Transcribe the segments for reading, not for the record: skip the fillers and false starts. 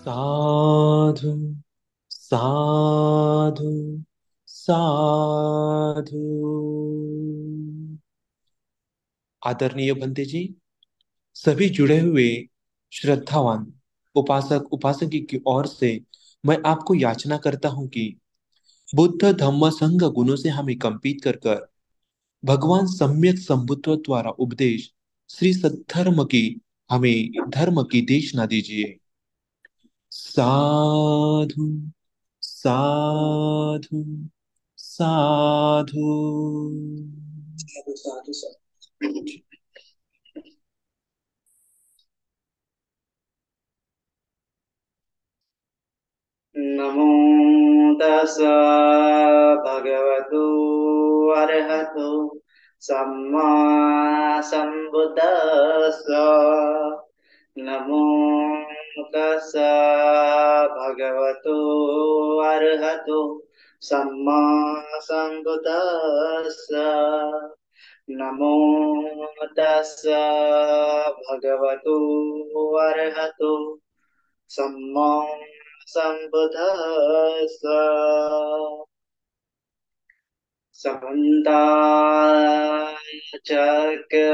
साधु साधु साधु। आदरणीय बंदे जी, सभी जुड़े हुए श्रद्धावान उपासक उपासकी की ओर से मैं आपको याचना करता हूं कि बुद्ध धम्म संघ गुणों से हमें कंपित कर कर भगवान सम्यक संबुद्ध द्वारा उपदेश श्री सद्धर्म की हमें धर्म की देशना दीजिए। साधु साधु साधु। साधु साधु साधु। नमो तस् भगवतो अरहतो सम्मा सम्बुद्धस्स। नमो तस् भगवतो अरहतो सम्मा सम्बुद्धस्स। नमो तस् भगवतो अरहतो सम्मा सम्बुद्धस्स। समन्ताय चक्रवालेषु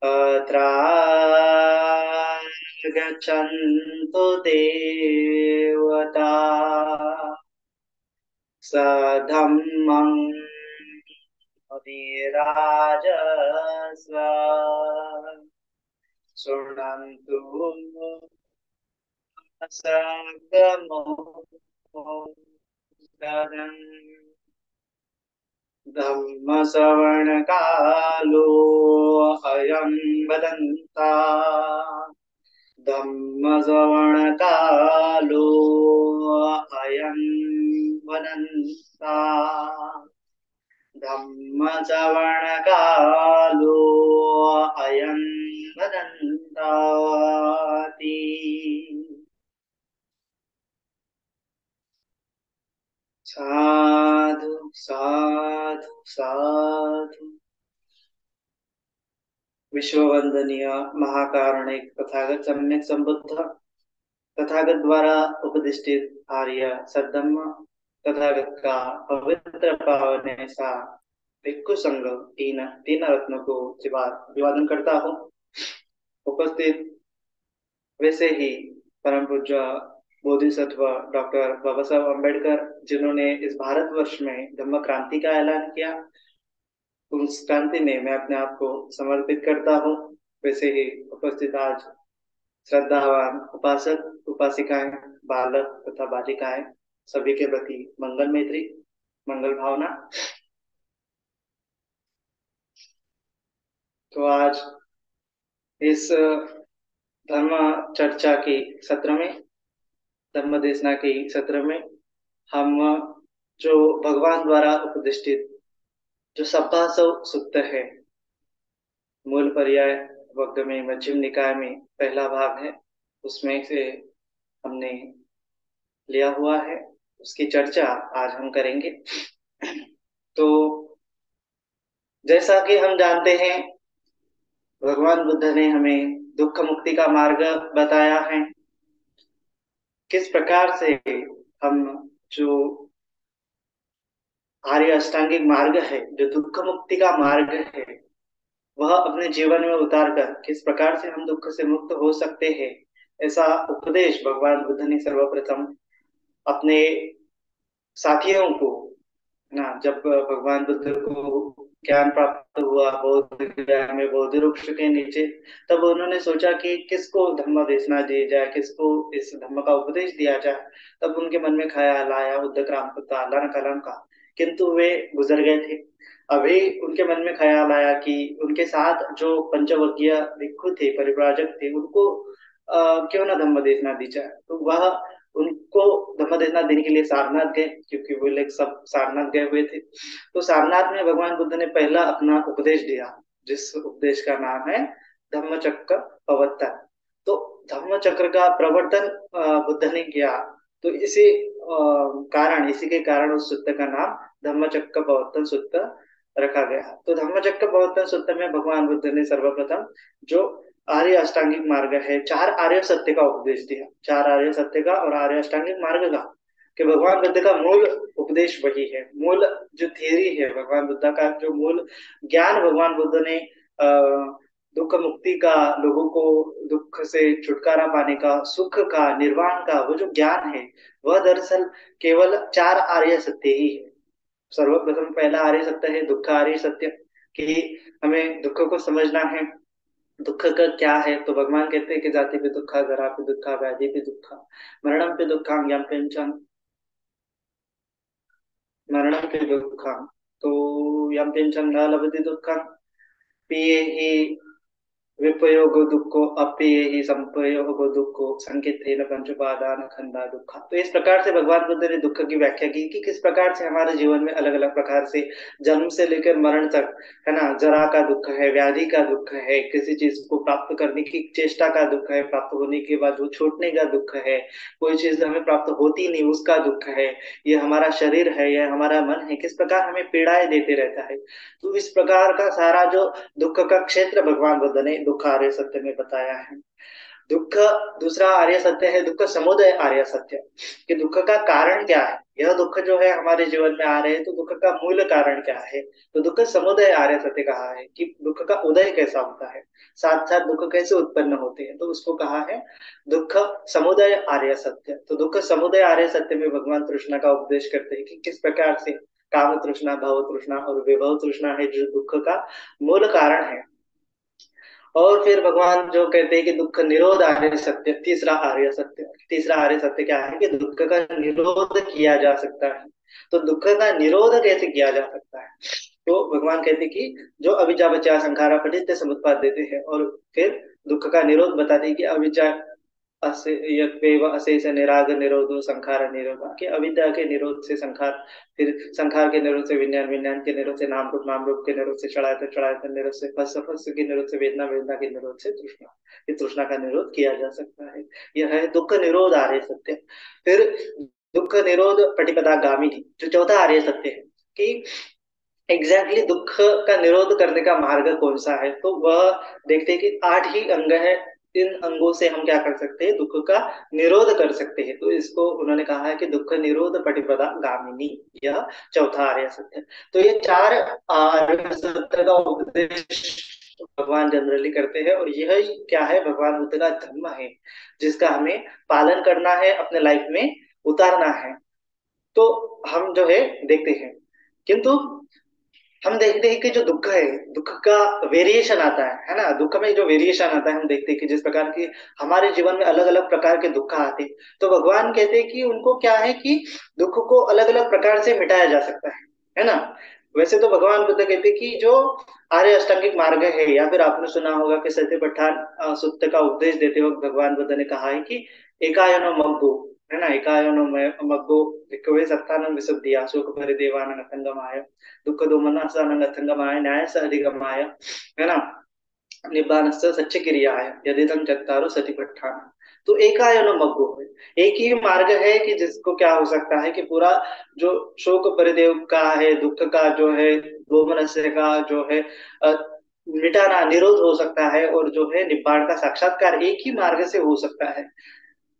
अत्राय गच्छन्तु देवता सधम्मं मुनिराजस्व। शृण्वन्तु सद्गमो ददन् धम्मश्रवणकालो अयं वदन्ता। धम्मश्रवणकालो अयं वदन्ता। धम्मश्रवणकालो अयं वदन्ताति। साधु साधु साधु। विश्ववंदनीय महाकारुणिक तथागत सम्यक संबुद्ध तथागत द्वारा उपदिष्टित आर्य सद्धम्म तथागत का पवित्र पावन ऐसा भिक्खु संघ तीन तीन रत्नों को अभिवादन करता हूँ। उपस्थित वैसे ही परम पूज्य बोधिसत्व डॉक्टर बाबा साहब अम्बेडकर, जिन्होंने इस भारतवर्ष में धम्म क्रांति का ऐलान किया, उस क्रांति में मैं अपने आप को समर्पित करता हूँ। वैसे ही उपस्थित आज श्रद्धावान उपासक उपासिकाएं, बालक तथा बालिकाएं, सभी के प्रति मंगल मैत्री, मंगल भावना। तो आज इस धर्म चर्चा की सत्र में, धर्म देशना की सत्र में हम जो भगवान द्वारा उपदिष्टित जो सप्ताह सूत्र है, मूल पर्याय वर्ग में मध्यम निकाय में पहला भाग है, उसमें से हमने लिया हुआ है, उसकी चर्चा आज हम करेंगे। तो जैसा कि हम जानते हैं, भगवान बुद्ध ने हमें दुख मुक्ति का मार्ग बताया है। किस प्रकार से हम जो आर्य अष्टांगिक मार्ग है, जो दुख मुक्ति का मार्ग है, वह अपने जीवन में उतार कर किस प्रकार से हम दुख से मुक्त हो सकते हैं, ऐसा उपदेश भगवान बुद्ध ने सर्वप्रथम अपने साथियों को, ना, जब भगवान बुद्ध को ज्ञान प्राप्त हुआ बौद्ध गया में बोधि वृक्ष के नीचे, तब उन्होंने सोचा कि किसको धम्म देशना दी जाए, किसको इस धम्म का उपदेश दिया जाए। तब उनके मन में ख्याल आया उद्दक्राम लर्ण कलम का, किंतु वे गुजर गए थे। अभी उनके मन में ख्याल आया कि उनके साथ जो पंचवर्गीय भिक्षु थे, परिव्राजक थे, उनको क्यों ना धम्म देशना दी जाए। तो वह उनको धम्म देशना देने के लिए सारनाथ गए, क्योंकि वो लोग सब सारनाथ गए हुए थे। तो सारनाथ में भगवान बुद्ध ने पहला अपना उपदेश दिया, जिस उपदेश का नाम है धम्मचक्र प्रवर्तन। तो धम्मचक्र का प्रवर्तन बुद्ध ने किया। तो इसी के कारण उस सूत्र का नाम धम्मचक्र प्रवर्तन सूत्र रखा गया। तो धम्मचक्र प्रवर्तन सूत्र में भगवान बुद्ध ने सर्वप्रथम जो आर्य अष्टांगिक मार्ग है, चार आर्य सत्य का उपदेश दिया, चार आर्य सत्य का और आर्य अष्टांगिक मार्ग का, कि भगवान बुद्ध का मूल उपदेश वही है, मूल जो थियरी है भगवान बुद्ध का, जो मूल ज्ञान भगवान बुद्ध ने दुख मुक्ति का, लोगों को दुख से छुटकारा पाने का, सुख का, निर्वाण का, वो जो ज्ञान है, वह दरअसल केवल चार आर्य सत्य ही है। सर्वप्रथम पहला आर्य सत्य है दुख आर्य सत्य, कि हमें दुख को समझना है। दुख का क्या है, तो भगवान कहते हैं कि जाति पे दुखा, जरा पे दुखा, व्याधि पे दुखा, मरणम पे दुखा, ज्ञान पेंशन, मरणम पे दुखा, तो यम पेंशन न लभते दुखा, पिए ही विपयोगो दुखो अप्रिय ही संपयोगो दुखो संकेतेन पंच उपादान खंडा दुखा। तो इस प्रकार से भगवान बुद्ध ने दुख की व्याख्या की कि किस प्रकार से हमारे जीवन में अलग अलग प्रकार से, जन्म से लेकर मरण तक, है ना, जरा का दुख है, व्याधि का दुख है, किसी चीज को प्राप्त करने की चेष्टा का दुख है, प्राप्त होने के बाद वो छूटने का दुख है, कोई चीज हमें प्राप्त होती नहीं उसका दुख है, ये हमारा शरीर है, ये हमारा मन है, किस प्रकार हमें पीड़ाएं देते रहता है। तो इस प्रकार का सारा जो दुख का क्षेत्र भगवान बुद्ध ने दुख आर्य सत्य में बताया है। दुख, दूसरा आर्य सत्य है दुख समुदय आर्य सत्य, कि दुख का कारण क्या है, यह दुख जो है हमारे जीवन में आ रहे हैं, तो दुख का मूल कारण क्या है। तो दुख समुदय आर्य सत्य कहा है कि दुख का उदय कैसा होता है, साथ साथ दुख कैसे उत्पन्न होते हैं, तो उसको कहा है दुख समुदय आर्य सत्य। तो दुख समुदय आर्य सत्य में भगवान तृष्णा का उपदेश करते हैं कि किस प्रकार से काम तृष्णा, भव तृष्णा और विभव तृष्णा है जो दुख का मूल कारण है। और फिर भगवान जो कहते हैं कि दुख निरोध आर्य सत्य, तीसरा आर्य सत्य, तीसरा आर्य सत्य क्या है कि दुख का निरोध किया जा सकता है। तो दुख का निरोध कैसे किया जा सकता है, तो भगवान कहते हैं कि जो अविद्या बचा संखारा पठित समुत्पाद देते हैं, और फिर दुख का निरोध बताते हैं कि अविद्या असे यत्वेव अशेष निराग निरोधो संखार निरोधा, कि अविद्या के निरोध से संखार, फिर संखार के निरोध से विज्ञान, विज्ञान के निरोध से नाम रूप, नाम रूप के निरोध से चढ़ायत, चढ़ायत निरोध से फस, फस के निरोध से वेदना, वेदना के निरोध से तृष्णा, ये तृष्णा का निरोध किया जा सकता है। यह है दुख निरोध आर्य सत्य। फिर दुख निरोध प्रतिपदा गामिनी, जो चौथा आर्य सत्य है कि एग्जैक्टली दुख का निरोध करने का मार्ग कौन सा है, तो वह देखते हैं कि आठ ही अंग है, इन अंगों से हम क्या कर सकते हैं, दुख का निरोध कर सकते हैं। तो इसको उन्होंने कहा है कि दुख निरोध पटिपदा गामिनी, यह चौथा आर्य सत्य। तो ये चार आर्य सत्य का उपदेश भगवान जनरली करते हैं, और यह क्या है, भगवान बुद्ध का धर्म है जिसका हमें पालन करना है, अपने लाइफ में उतारना है। तो हम जो है देखते हैं, किंतु हम देखते हैं कि जो दुख है, दुख का वेरिएशन आता है ना, दुख में जो वेरिएशन आता है, हम देखते हैं कि जिस प्रकार की हमारे जीवन में अलग अलग प्रकार के दुख आते हैं, तो भगवान कहते हैं कि उनको क्या है कि दुख को अलग अलग प्रकार से मिटाया जा सकता है ना। वैसे तो भगवान बुद्ध कहते हैं कि जो आर्य अष्टांगिक मार्ग है, या फिर आपने सुना होगा कि सत्यपट्ठान सुत्त का उपदेश देते वक्त भगवान बुद्ध ने कहा है कि एकायनो मग्गो, है ना, एकायनो मग्गो भिक्खवे सत्तानं विशुद्धिया शोक परिदेवानं असंगमाय दुख दोमनसानं असंगमाय न्याय से अधिगमाय, है ना, निब्बानस्य सच्च क्रियाय यदिदं चत्तारो सतिपट्ठान। तो एकायनो मग्गो है, एक ही मार्ग है कि जिसको क्या हो सकता है कि पूरा जो शोक परिदेव का है, दुख का जो है, दोमनस्य का जो है अ, मिटाना, निरोध हो सकता है, और जो है निब्बाण का साक्षात्कार एक ही मार्ग से हो सकता है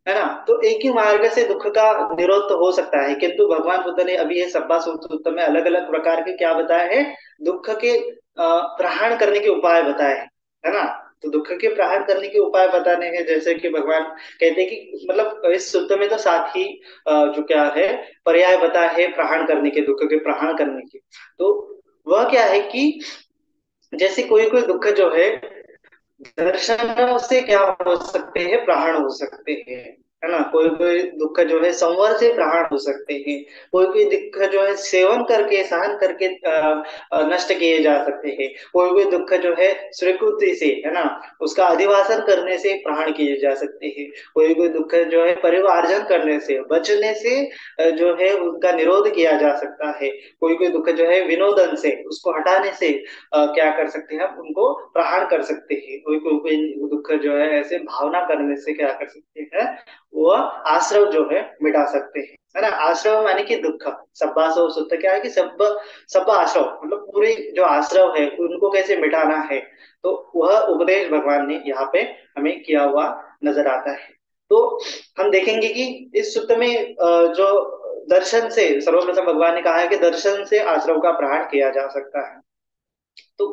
ना। तो एक ही मार्ग से दुख का निरोध तो हो सकता है, किंतु भगवान बुद्ध ने अभी ये सब्बा सूत्र में अलग अलग प्रकार के क्या बताए हैं, दुख के प्रहार करने के उपाय बताए हैं, है ना। तो दुख के प्रहार करने के उपाय बताने हैं, जैसे कि भगवान कहते हैं कि मतलब इस सूत्र में तो साथ ही जो क्या है पर्याय बताए हैं प्रहार करने के, दुख के प्रहार करने के। तो वह क्या है कि जैसे कोई कोई दुख जो है दर्शनों से क्या हो सकते हैं, प्रहार हो सकते हैं, है ना। कोई कोई दुख जो है संवर से प्रहार हो सकते हैं, कोई कोई दुख जो है सेवन करके, सहन करके नष्ट किए जा सकते हैं, कोई कोई दुख जो है स्वीकृति से, है ना, उसका अधिवासन करने से प्रहार किए जा सकते हैं, कोई कोई दुख जो है परिवार्जन करने से, बचने से जो है उनका निरोध किया जा सकता है, कोई कोई दुख जो है विनोदन से, उसको हटाने से क्या कर सकते हैं, हम उनको प्रहार कर सकते हैं, कोई कोई कोई दुख जो है ऐसे भावना करने से क्या कर सकते हैं, वह आश्रव जो है मिटा सकते हैं, है ना। आश्रव माने कि दुख। सब्बासव सूत्र क्या है कि सब आश्रव मतलब पूरे जो आश्रव है उनको कैसे मिटाना है, तो वह उपदेश भगवान ने यहाँ पे हमें किया हुआ नजर आता है। तो हम देखेंगे कि इस सूत्र में जो दर्शन से, सर्वप्रथम भगवान ने कहा है कि दर्शन से आश्रव का प्रहार किया जा सकता है। तो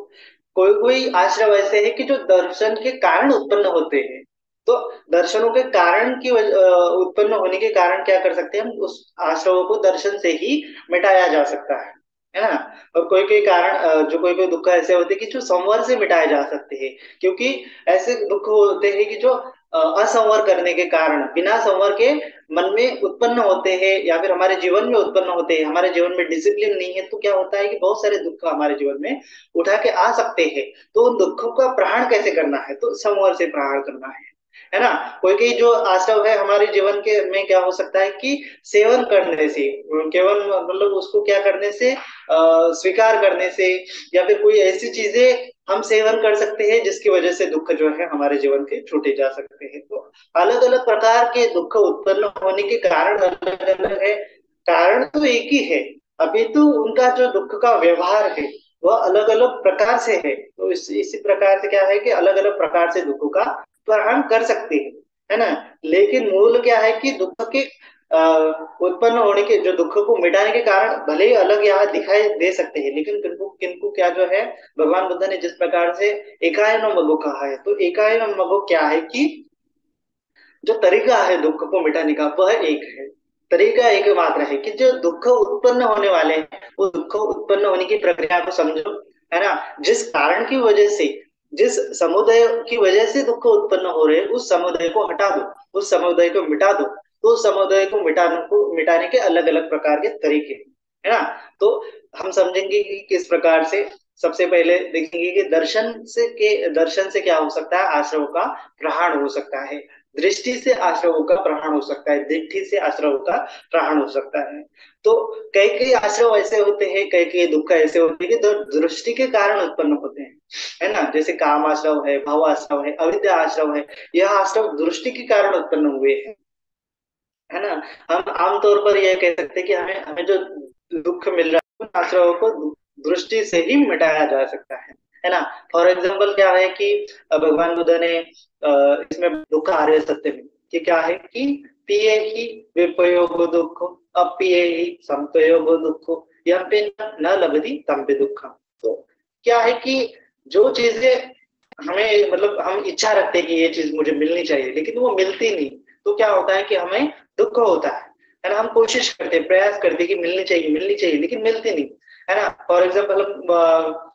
कोई कोई आश्रव ऐसे है कि जो दर्शन के कारण उत्पन्न होते हैं, तो दर्शनों के कारण की उत्पन्न होने के कारण क्या कर सकते हैं हम, उस आश्रवों को दर्शन से ही मिटाया जा सकता है ना। और कोई कोई कारण जो कोई कोई दुख ऐसे होते हैं कि जो संवर से मिटाए जा सकते हैं, क्योंकि ऐसे दुख होते हैं कि जो असंवर करने के कारण, बिना संवर के मन में उत्पन्न होते हैं या फिर हमारे जीवन में उत्पन्न होते हैं। हमारे जीवन में डिसिप्लिन नहीं है तो क्या होता है कि बहुत सारे दुख हमारे जीवन में उठा के आ सकते हैं। तो उन दुखों का प्रहार कैसे करना है, तो संवर से प्रहार करना है ना। कोई कोई जो आश्रव है हमारे जीवन के में क्या हो सकता है कि सेवन करने से, केवल मतलब उसको क्या करने से, स्वीकार करने से, या फिर कोई ऐसी चीजें हम सेवन कर सकते हैं जिसकी वजह से दुख जो है हमारे जीवन के छूटे जा सकते हैं। तो अलग अलग प्रकार के दुख उत्पन्न होने के कारण अलग अलग है, कारण तो एक ही है, अभी तो उनका जो दुख का व्यवहार है वह अलग अलग प्रकार से है। तो इसी प्रकार से क्या है कि अलग अलग प्रकार से दुखों का प्रहरण कर सकते हैं, है ना। लेकिन मूल क्या है कि दुख के उत्पन्न होने के, जो दुख को मिटाने के कारण भले ही अलग यहाँ दिखाई दे सकते हैं, लेकिन किनको किनको क्या जो है, भगवान बुद्ध ने जिस प्रकार से एकायन मगो कहा है, तो एकायन मगो क्या है कि जो तरीका है दुख को मिटाने का वह एक है। तरीका एक मात्र है कि जो दुख उत्पन्न होने वाले हैं वो दुख उत्पन्न होने की प्रक्रिया को समझो, है ना। जिस कारण की वजह से, जिस समुदाय की वजह से दुख उत्पन्न हो रहे हैं उस समुदाय को हटा दो, उस समुदाय को मिटा दो। तो उस समुदाय को मिटाने के अलग अलग प्रकार के तरीके, है ना। तो हम समझेंगे कि किस प्रकार से, सबसे पहले देखेंगे कि दर्शन से क्या हो सकता है, आश्रव का प्रहार हो सकता है। दृष्टि से आश्रवों का प्रहरण हो सकता है, दृष्टि से आश्रवों का प्रहरण हो सकता है। तो कई कई आश्रव ऐसे होते हैं, कई कई दुख ऐसे होते हैं कि जो दृष्टि के कारण उत्पन्न होते हैं, है ना। जैसे काम आश्रव है, भव आश्रव है, अविद्या आश्रव है। यह आश्रव दृष्टि के कारण उत्पन्न हुए हैं, है ना। हम आमतौर पर यह कह सकते हैं कि हमें हमें जो दुख मिल रहा है उन आश्रवों को दृष्टि से ही मिटाया जा सकता है ना। फॉर एग्जाम्पल क्या है कि भगवान बुद्ध ने इसमें दुख आर्य सत्य में कि क्या है कि पिए ही विपयोग दुख, अपिए ही संपयोग दुख, यम पे न लभति तम पे दुख। तो क्या है कि जो चीजें हमें मतलब हम इच्छा रखते हैं कि ये चीज मुझे मिलनी चाहिए लेकिन वो मिलती नहीं, तो क्या होता है कि हमें दुख होता है ना। हम कोशिश करते हैं, प्रयास करते हैं कि मिलनी चाहिए लेकिन मिलती नहीं, है ना। फॉर एग्जाम्पल हम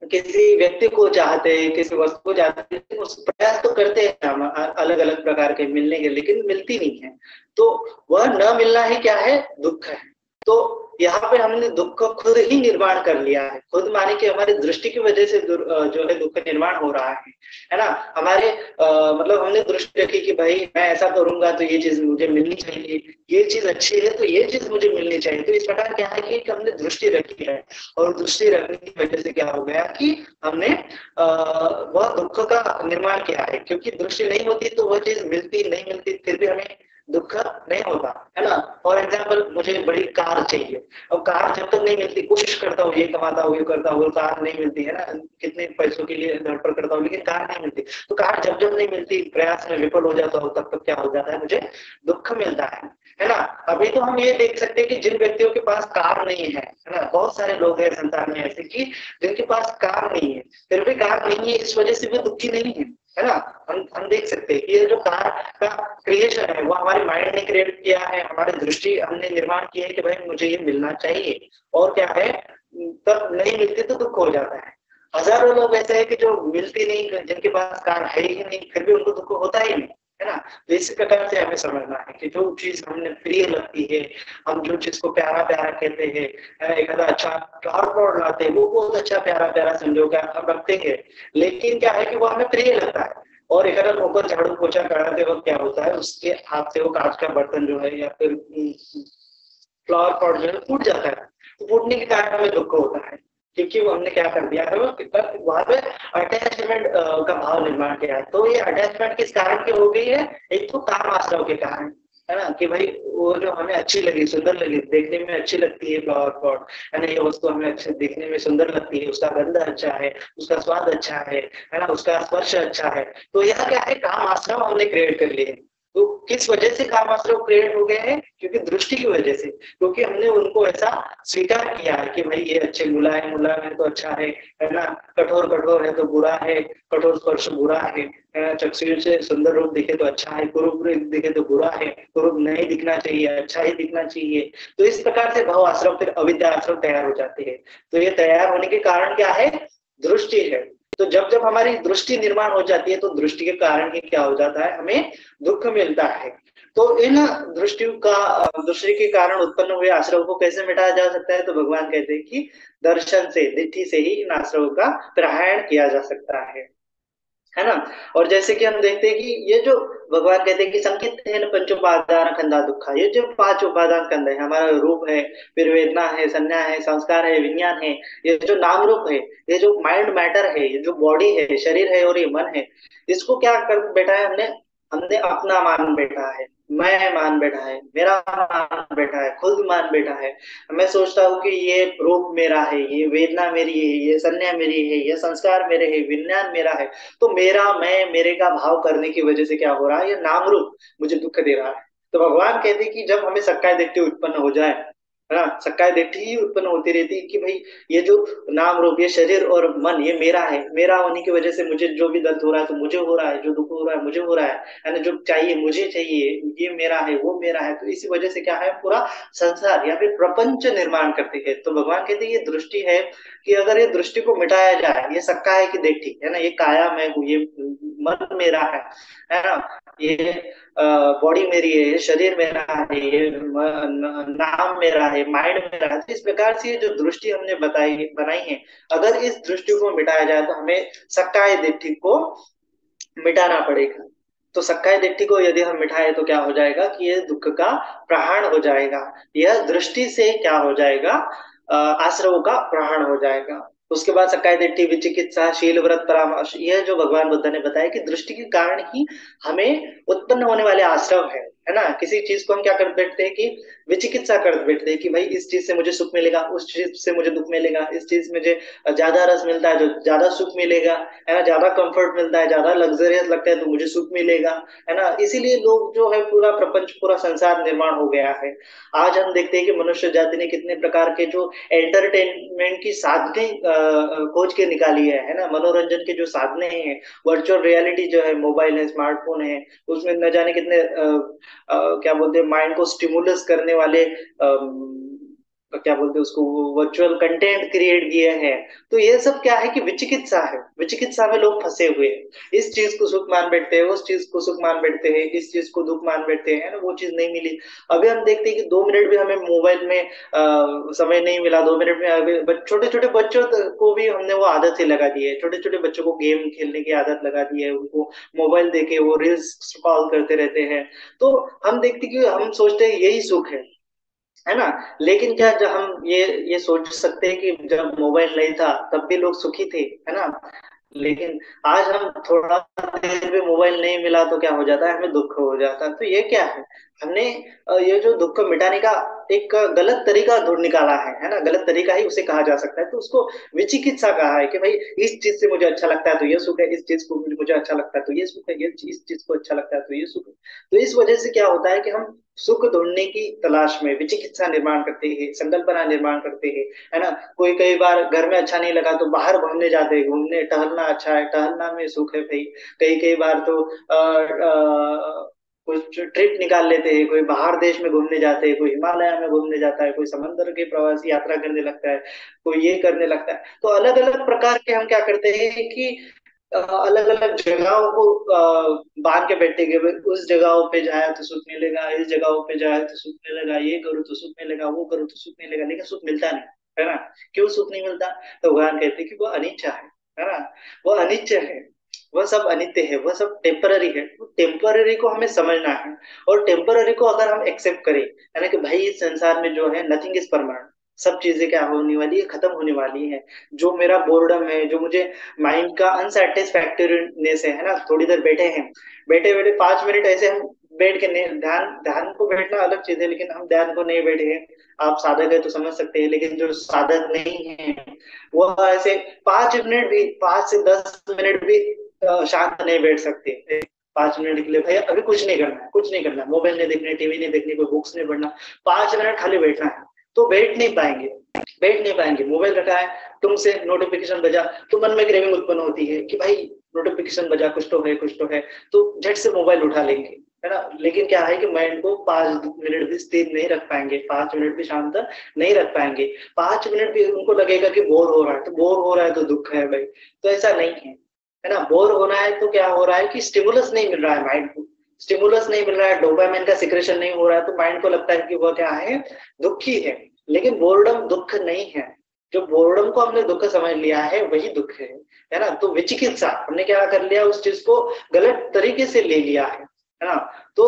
किसी व्यक्ति को चाहते हैं, किसी वस्तु को चाहते हैं, लेकिन उस प्रयास तो करते हैं हम अलग अलग प्रकार के मिलने के, लेकिन मिलती नहीं है। तो वह न मिलना ही क्या है, दुख है। तो यहाँ पे हमने दुख को खुद ही निर्माण कर लिया है, खुद माने कि हमारी दृष्टि की वजह से जो है दुख निर्माण हो रहा है ना। हमारे मतलब हमने दृष्टि रखी कि भाई मैं ऐसा करूंगा तो ये चीज मुझे मिलनी चाहिए, ये चीज अच्छी है तो ये चीज मुझे मिलनी चाहिए। तो इस प्रकार क्या है कि हमने दृष्टि रखी है, और दृष्टि रखने की वजह से क्या हो गया कि हमने वह दुख का निर्माण किया है। क्योंकि दृष्टि नहीं होती तो वह चीज मिलती नहीं मिलती फिर भी हमें दुख नहीं होता, है ना। फॉर एग्जाम्पल मुझे बड़ी कार चाहिए, अब कार जब तक नहीं मिलती, कोशिश करता हूँ, ये कमाता हूँ, ये करता हूँ, कार नहीं मिलती, है ना। कितने पैसों के लिए धड़पड़ करता हूँ लेकिन कार नहीं मिलती। तो कार जब जब नहीं मिलती, प्रयास में विफल हो जाता हूँ, तब तक क्या हो जाता है, मुझे दुख मिलता है ना। अभी तो हम ये देख सकते हैं कि जिन व्यक्तियों के पास कार नहीं है ना, बहुत सारे लोग हैं संसार में ऐसे कि जिनके पास कार नहीं है, फिर भी कार नहीं है इस वजह से भी दुखी नहीं है ना। हम देख सकते हैं कि ये जो कार का क्रिएशन है वो हमारे माइंड ने क्रिएट किया है, हमारी दृष्टि हमने निर्माण किया है कि भाई मुझे ये मिलना चाहिए, और क्या है, तब नहीं मिलती तो दुख हो जाता है। हजारों लोग ऐसे हैं कि जो मिलती नहीं, जिनके पास कार है ही नहीं, फिर भी उनको दुख होता ही नहीं, है ना। तो इसी प्रकार से हमें समझना है कि जो चीज हमें प्रिय लगती है, हम जो चीज को प्यारा प्यारा कहते हैं, एक अच्छा फ्लावर लाते हैं, वो बहुत अच्छा प्यारा प्यारा समझो क्या हम रखते हैं, लेकिन क्या है कि वो हमें प्रिय लगता है, और एक अगर ऊपर झाड़ू पोछा कराते वक्त क्या होता है, उसके हाथ से वो कांच का बर्तन जो है या फिर फ्लावर पॉट जो है फूट जाता है, तो फूटने के कारण हमें दुख होता है। क्योंकि वो हमने क्या कर दिया है, वो वहां पे अटैचमेंट का भाव निर्माण किया है। तो ये अटैचमेंट किस कारण की हो गई है? एक तो काम आश्रव के कारण, है ना, कि भाई वो जो हमें अच्छी लगी, सुंदर लगी, देखने में अच्छी लगती है फ्लावर पॉट, है ना, ये वस्तु हमें अच्छे दिखने में सुंदर लगती है, उसका गंध अच्छा है, उसका स्वाद अच्छा है ना, उसका स्पर्श अच्छा है। तो यह क्या है, काम आश्रम हमने क्रिएट कर लिए। तो किस वजह से काम आश्रम क्रिएट हो गए हैं? क्योंकि दृष्टि की वजह से, क्योंकि हमने उनको ऐसा स्वीकार किया है कि भाई ये अच्छे मुलायम मुलायम है तो अच्छा है ना, कठोर कठोर है तो बुरा है, कठोर स्पर्श बुरा है ना, चक्षु से सुंदर रूप दिखे तो अच्छा है, कुरूप रूप दिखे तो बुरा है, कुरूप नहीं दिखना चाहिए, अच्छा ही दिखना चाहिए। तो इस प्रकार से भाव आश्रम फिर अविद्या आश्रम तैयार हो जाते हैं। तो ये तैयार होने के कारण क्या है? दृष्टि है। तो जब जब हमारी दृष्टि निर्माण हो जाती है तो दृष्टि के कारण ही क्या हो जाता है, हमें दुख मिलता है। तो इन दृष्टि के कारण उत्पन्न हुए आश्रव को कैसे मिटाया जा सकता है? तो भगवान कहते हैं कि दर्शन से, दिट्ठी से ही इन आश्रव का प्रहार किया जा सकता है ना। और जैसे कि हम देखते हैं कि ये जो भगवान कहते हैं कि संकित पंच उपादान खंडा दुखा, ये जो पांच उपादान खंड है, हमारा रूप है, फिर वेदना है, संज्ञा है, संस्कार है, विज्ञान है, ये जो नाम रूप है, ये जो माइंड मैटर है, ये जो बॉडी है, शरीर है और ये मन है, इसको क्या कर बैठा है हमने? हमने अपना मान बैठा है, मैं मान बैठा है, मेरा मान बैठा है, खुद मान बैठा है। मैं सोचता हूँ कि ये रूप मेरा है, ये वेदना मेरी है, ये संज्ञा मेरी है, ये संस्कार मेरे है, विज्ञान मेरा है। तो मेरा, मैं, मेरे का भाव करने की वजह से क्या हो रहा है? ये नाम रूप मुझे दुख दे रहा है। तो भगवान कहते हैं कि जब हमें सक्काय दृष्टि उत्पन्न हो जाए, है ना, सक्काय दृष्टि ही उत्पन्न होती रहती है कि भाई ये जो नाम रूप, ये शरीर और मन, ये मेरा है, मेरा होने की वजह से मुझे जो भी दर्द हो रहा है तो मुझे हो रहा है, जो दुख हो रहा है मुझे हो रहा है ना, जो चाहिए मुझे चाहिए, ये मेरा है, वो मेरा है। तो इसी वजह से क्या है, पूरा संसार या फिर प्रपंच निर्माण करते हैं। तो भगवान कहते हैं ये दृष्टि है, कि अगर ये दृष्टि को मिटाया जाए, ये सक्का है कि देखी है ना, ये काया मैं हूँ, ये मन मेरा है ना, ये बॉडी मेरी है, ये शरीर मेरा है, ये नाम मेरा है, माइंड मेरा है। तो इस प्रकार से ये जो दृष्टि हमने बनाई है, अगर इस दृष्टि को मिटाया जाए तो हमें सक्काय दिट्ठी को मिटाना पड़ेगा। तो सक्काय दिट्ठी को यदि हम मिटाए तो क्या हो जाएगा कि ये दुख का प्रहार हो जाएगा। यह दृष्टि से क्या हो जाएगा? आश्रव का प्रहार हो जाएगा। उसके बाद सक्काय दिट्ठी, विचिकित्सा, शील, व्रत, परामर्श, यह जो भगवान बुद्ध ने बताया कि दृष्टि के कारण ही हमें उत्पन्न होने वाले आश्रव है ना। किसी चीज को हम क्या कर बैठते हैं कि विचिकित्सा कर बैठते हैं कि भाई इस चीज से मुझे सुख मिलेगा, उस चीज से मुझे दुख मिलेगा, इस चीज में मुझे ज्यादा रस मिलता है तो ज्यादा सुख मिलेगा, है ना, ज्यादा कंफर्ट मिलता है, ज्यादा लग्जरियस लगता है तो मुझे सुख मिलेगा, है ना। इसीलिए लोग जो है पूरा प्रपंच, पूरा संसार निर्माण हो गया है। आज हम देखते हैं कि मनुष्य जाति ने कितने प्रकार के जो एंटरटेनमेंट की साधने खोज के निकाली है ना, मनोरंजन के जो साधने हैं, वर्चुअल रियलिटी जो है, मोबाइल है, स्मार्टफोन है, उसमें न जाने कितने क्या बोलते हैं, माइंड को स्टिमुलस करने वाले क्या बोलते हैं उसको, वर्चुअल कंटेंट क्रिएट किए हैं। तो ये सब क्या है कि विचिकित्सा है, विचिकित्सा में लोग फंसे हुए हैं। इस चीज को सुख मान बैठते हैं, उस चीज को सुख मान बैठते हैं, इस चीज को दुख मान बैठते हैं ना, वो चीज नहीं मिली। अभी हम देखते हैं कि 2 मिनट भी हमें मोबाइल में समय नहीं मिला, 2 मिनट में अभी छोटे छोटे बच्चों को भी हमने वो आदत ही लगा दी है, छोटे छोटे बच्चों को गेम खेलने की आदत लगा दी है, उनको मोबाइल देके वो रील्स स्क्रॉल करते रहते हैं। तो हम देखते हैं कि हम सोचते हैं यही सुख है ना। लेकिन क्या, जब हम ये सोच सकते हैं कि जब मोबाइल नहीं था तब भी लोग सुखी थे, है ना। लेकिन आज हम थोड़ा देर भी मोबाइल नहीं मिला तो क्या हो जाता है, हमें दुख हो जाता है। तो ये क्या है, हमने ये जो दुख को मिटाने का एक गलत तरीका ढूंढ निकाला है ना, गलत तरीका ही उसे कहा जा सकता है। तो उसको विचिकित्सा कहा है कि भाई इस चीज से मुझे अच्छा लगता है तो ये सुख है, इस चीज को मुझे अच्छा लगता है तो ये सुख है, ये इस चीज को अच्छा लगता है तो ये सुख है। तो इस वजह से क्या होता है कि हम सुख ढूंढने की तलाश में विचिकित्सा निर्माण करते हैं, संकल्पना निर्माण करते हैं, है ना। कोई कई बार घर में अच्छा नहीं लगा तो बाहर घूमने जाते हैं, घूमने टहलना अच्छा है, टहलना में सुख है भाई। कई कई बार तो कुछ ट्रिप निकाल लेते हैं, कोई बाहर देश में घूमने जाते हैं, कोई हिमालय में घूमने जाता है, कोई समंदर के प्रवास यात्रा करने लगता है, कोई ये करने लगता है। तो अलग अलग प्रकार के हम क्या करते हैं कि अलग अलग जगहों को बांध के बैठे गए, उस जगहों पे जाए तो सुख मिलेगा, इस जगहों पे जाए तो सुख मिलेगा, ये करो तो सुख मिलेगा, वो करो तो सुख मिलेगा, लेकिन सुख मिलता नहीं, है ना। क्यों सुख नहीं मिलता? तो भगवान कहते हैं कि वो अनिच्छा है ना, वो अनित्य है, वह सब अनित्य है, वह सब टेम्पररी है। वो टेम्पररी को हमें समझना है, और टेम्पररी को अगर हम एक्सेप्ट करें, है ना, कि भाई इस संसार में जो है नथिंग इज परमानेंट, सब चीजें क्या होने वाली है, खत्म होने वाली है। जो मेरा बोर्डम है, जो मुझे माइंड का अनसेटिस्फैक्टरीनेस है ना, थोड़ी देर बैठे हैं, बैठे बैठे 5 मिनट ऐसे हम बैठ के नहीं, ध्यान ध्यान को बैठना अलग चीज है, लेकिन हम ध्यान को नहीं बैठे हैं। आप साधक है तो समझ सकते हैं, लेकिन जो साधक नहीं है वो ऐसे 5 मिनट भी, 5 से 10 मिनट भी शांत नहीं बैठ सकते। 5 मिनट के लिए भैया अभी कुछ नहीं करना है, कुछ नहीं करना है, मोबाइल नहीं देखने, टीवी नहीं देखनी, कोई बुक्स नहीं पढ़ना, 5 मिनट खाली बैठना है, तो बैठ नहीं पाएंगे। बैठ नहीं पाएंगे, मोबाइल रखा है, तुमसे नोटिफिकेशन बजा, तो मन में क्रेविंग उत्पन्न होती है कि भाई नोटिफिकेशन बजा, कुछ तो है, कुछ तो है, तो झट से मोबाइल उठा लेंगे, है ना। लेकिन क्या है कि माइंड को 5 मिनट भी स्थिर नहीं रख पाएंगे, 5 मिनट भी शांत नहीं रख पाएंगे। 5 मिनट भी उनको लगेगा कि बोर हो रहा है, तो बोर हो रहा है तो दुख है भाई, तो ऐसा नहीं है, है ना। बोर होना है तो क्या हो रहा है कि स्टिमुलस नहीं मिल रहा है माइंड को, स्टिमुलस नहीं मिल रहा है, डोपामिन का सिक्रेशन नहीं हो रहा है, तो माइंड को लगता है कि वह क्या है, दुखी है। लेकिन बोर्डम दुख नहीं है। जो बोर्डम को हमने दुख समझ लिया है वही दुख है ना। तो विचिकित्सा हमने क्या कर लिया, उस चीज को गलत तरीके से ले लिया है ना। तो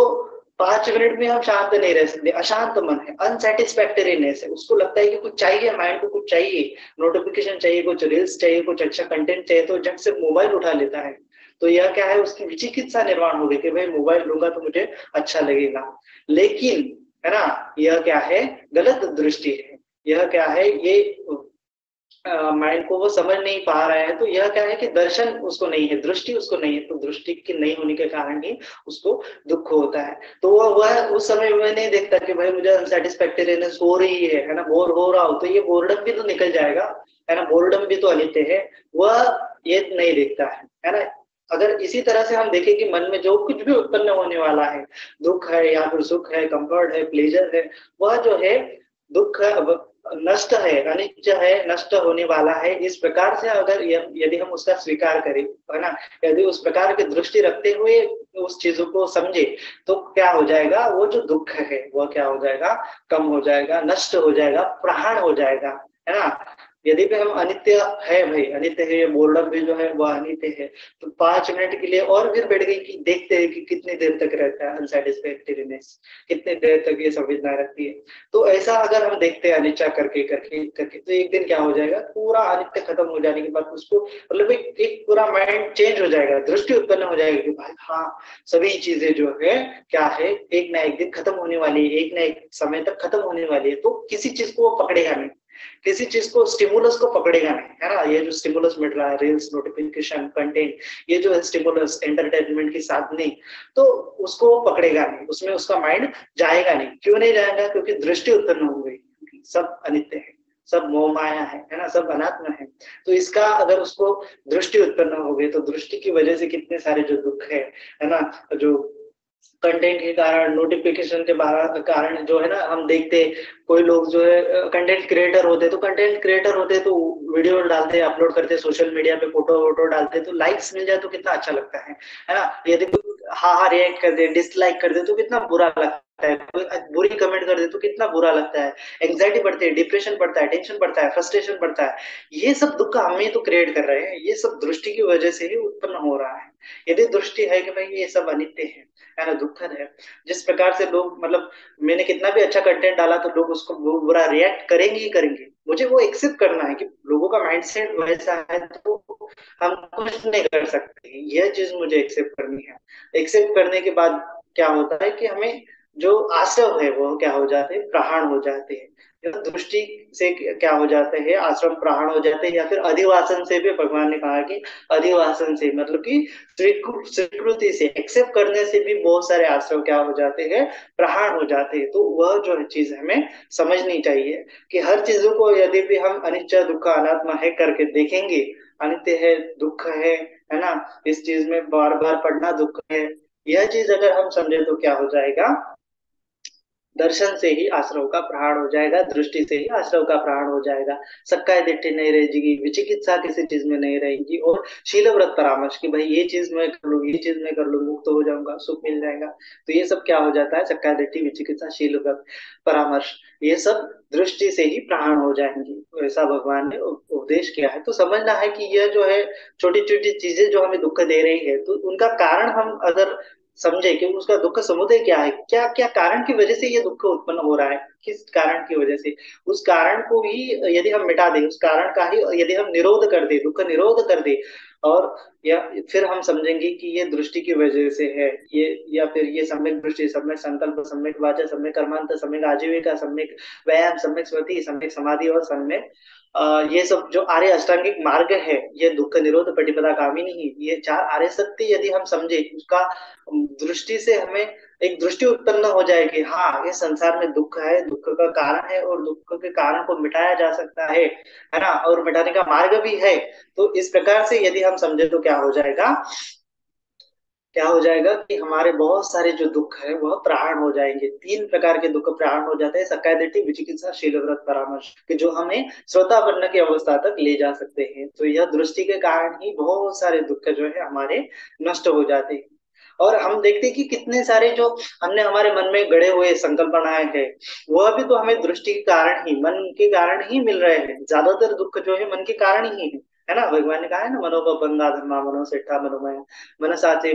5 मिनट में हम शांत नहीं रह सकते, अशांत मन है, अनसेटिस्फैक्टरीनेस है, उसको लगता है कि कुछ चाहिए, माइंड को कुछ चाहिए, नोटिफिकेशन चाहिए, कुछ रील्स चाहिए, कुछ अच्छा कंटेंट चाहिए, तो झट से मोबाइल उठा लेता है। तो यह क्या है, उसकी विचिकित्सा निर्माण हो गई कि भाई मोबाइल लूंगा तो मुझे अच्छा लगेगा। लेकिन है ना, यह क्या है, गलत दृष्टि है। यह क्या है, ये माइंड को वो समझ नहीं पा रहा है, तो यह क्या है कि दर्शन उसको नहीं है, दृष्टि उसको नहीं है, तो दृष्टि की नहीं होने के कारण ही उसको दुख होता है। तो वह उस समय में नहीं देखता कि भाई मुझे अनसेटिस्फैक्टरीनेस हो रही है ना, बोर हो रहा हूं, तो ये बोर्डम भी तो निकल जाएगा, है ना, बोर्डम भी तो अनित्य है, वह ये नहीं देखता है ना। अगर इसी तरह से हम देखें कि मन में जो कुछ भी उत्पन्न होने वाला है, दुख है या फिर सुख है, कंफर्ट है, प्लेजर है, वह जो है दुख है, नष्ट है, अनित्य है, नष्ट होने वाला है, इस प्रकार से अगर यदि हम उसका स्वीकार करें, है ना, यदि उस प्रकार की दृष्टि रखते हुए उस चीजों को समझे, तो क्या हो जाएगा, वो जो दुख है वह क्या हो जाएगा, कम हो जाएगा, नष्ट हो जाएगा, प्रहार हो जाएगा, है ना। यदि भी हम अनित्य है भाई, अनित्य है, ये बोर्डम भी जो है वह अनित्य है, तो 5 मिनट के लिए और फिर बैठ गई कि देखते हैं कि कितनी देर तक रहता है अनसेटिस्फैक्टरीनेस, कितने देर तक ये संवेदना रहती है। तो ऐसा अगर हम देखते हैं अनिच्छा करके करके करके, तो एक दिन क्या हो जाएगा, पूरा अनित्य खत्म हो जाने के बाद उसको मतलब एक पूरा माइंड चेंज हो जाएगा, दृष्टि उत्पन्न हो जाएगी कि भाई हाँ, सभी चीजें जो है क्या है, एक ना एक दिन खत्म होने वाली है, एक ना एक समय तक खत्म होने वाली है, तो किसी चीज को वो पकड़ेगा नहीं, किसी चीज को, स्टिमुलस को पकड़ेगा नहीं, है ना। ये जो स्टिमुलस मिल रहा है, रील्स, नोटिफिकेशन, कंटेंट, ये जो है स्टिमुलस, एंटरटेनमेंट की साधने, तो उसको वो पकड़ेगा नहीं, उसमें उसका माइंड जाएगा नहीं। क्यों नहीं जाएगा, क्योंकि दृष्टि उत्पन्न हो गई, सब अनित्य है, सब मोह माया है ना, सब अनात्मा है। तो इसका अगर उसको दृष्टि उत्पन्न हो गई, तो दृष्टि की वजह से कितने सारे जो दुख है ना, जो कंटेंट के कारण, नोटिफिकेशन के कारण जो है ना, हम देखते कोई लोग जो है कंटेंट क्रिएटर होते, तो कंटेंट क्रिएटर होते तो वीडियो डालते, अपलोड करते सोशल मीडिया पे, फोटो वोटो डालते, तो लाइक्स मिल जाए तो कितना अच्छा लगता है ना। यदि कोई हाँ हाँ रिएक्ट कर दे, डिसलाइक कर दे, तो कितना बुरा लगता है, कोई बुरी कमेंट कर दे तो कितना बुरा लगता है, एंग्जाइटी बढ़ती है, डिप्रेशन बढ़ता है, टेंशन बढ़ता है, फ्रस्ट्रेशन बढ़ता है। ये सब दुख हम ही तो क्रिएट कर रहे हैं, ये सब दृष्टि की वजह से ही उत्पन्न हो रहा है। यदि दृष्टि है कि भाई ये सब अनित्य है ना, दुखद है, जिस प्रकार से लोग मतलब, मैंने कितना भी अच्छा कंटेंट डाला तो लोग उसको बुरा रिएक्ट करेंगे ही करेंगे, मुझे वो एक्सेप्ट करना है कि लोगों का माइंडसेट वैसा है, तो हम कुछ नहीं कर सकते, यह चीज मुझे एक्सेप्ट करनी है। एक्सेप्ट करने के बाद क्या होता है कि हमें जो आश्रव है वो क्या हो जाते हैं, प्रहाण हो जाते हैं। या दृष्टि से क्या हो जाते हैं, आश्रम प्रहाण हो जाते हैं, या फिर अधिवासन से भी भगवान ने कहा कि अधिवासन से मतलब कि स्वीकृति से, एक्सेप्ट करने से भी बहुत सारे आश्रम क्या हो जाते हैं, प्रहार हो जाते हैं। तो वह जो है चीज हमें समझनी चाहिए कि हर चीजों को यदि भी हम अनिच्चा दुख अनात्मा है करके देखेंगे, अनित्य है, दुख है ना, इस चीज में बार बार पढ़ना दुख है, यह चीज अगर हम समझे तो क्या हो जाएगा, दर्शन से ही आश्रव का प्रहार हो जाएगा, दृष्टि से ही आश्रव का प्रहार हो जाएगा, सक्काय दिट्ठी नहीं रहेगी, विचिकित्सा किसी चीज में नहीं रहेगी, और शील व्रत परामर्श कि भाई ये चीज मैं कर लूँ, ये चीज मैं कर लूँ, मुक्त हो जाऊंगा, सुख मिल जाएगा, तो ये सब क्या हो जाता है, सक्काय दिट्ठी, विचिकित्सा, शील व्रत परामर्श, ये सब दृष्टि से ही प्रहार हो जाएंगी। तो ऐसा भगवान ने उपदेश किया है। तो समझना है कि यह जो है छोटी छोटी चीजें जो हमें दुख दे रही है, तो उनका कारण हम अगर समझे कि उसका दुख समुदय क्या है, क्या क्या कारण की वजह से ये दुख उत्पन्न हो रहा है, किस कारण की वजह से, उस कारण को ही यदि हम मिटा दें, उस कारण का ही यदि हम निरोध कर दे, दुख निरोध कर दे, और या फिर हम समझेंगे कि ये दृष्टि की वजह से है, ये, या फिर ये सम्यक दृष्टि, सम्यक संकल्प, सम्यक वाचा, सम्यक कर्मांत, सम्यक आजीविका, सम्यक व्यायाम, सम्यक स्मृति, सम्यक समाधि और सम्यक ये सब जो आर्य अष्टांगिक मार्ग है, ये दुख निरोध प्रतिपदा कामिनी ही, ये चार आर्य सत्य यदि हम समझे, उसका दृष्टि से हमें एक दृष्टि उत्पन्न हो जाएगी, हाँ ये संसार में दुख है, दुख का कारण है, और दुख के कारण को मिटाया जा सकता है ना, और मिटाने का मार्ग भी है। तो इस प्रकार से यदि हम समझे तो क्या हो जाएगा, क्या हो जाएगा कि हमारे बहुत सारे जो दुख है वह प्रहरण हो जाएंगे। तीन प्रकार के दुख प्रहरण हो जाते हैं, सक्काय दृष्टि, विचिकित्सा, शील व्रत परामर्श, कि जो हमें श्रोतापन्न की अवस्था तक ले जा सकते हैं। तो यह दृष्टि के कारण ही बहुत सारे दुख जो है हमारे नष्ट हो जाते हैं। और हम देखते हैं कि कितने सारे जो हमने हमारे मन में गड़े हुए संकल्पनाएं हैं, वह भी तो हमें दृष्टि के कारण ही, मन के कारण ही मिल रहे हैं। ज्यादातर दुख जो है मन के कारण ही है ना। भगवान ने कहा है ना, मनोबंधा धर्मा मनोसेठा मनोमय मनसाचे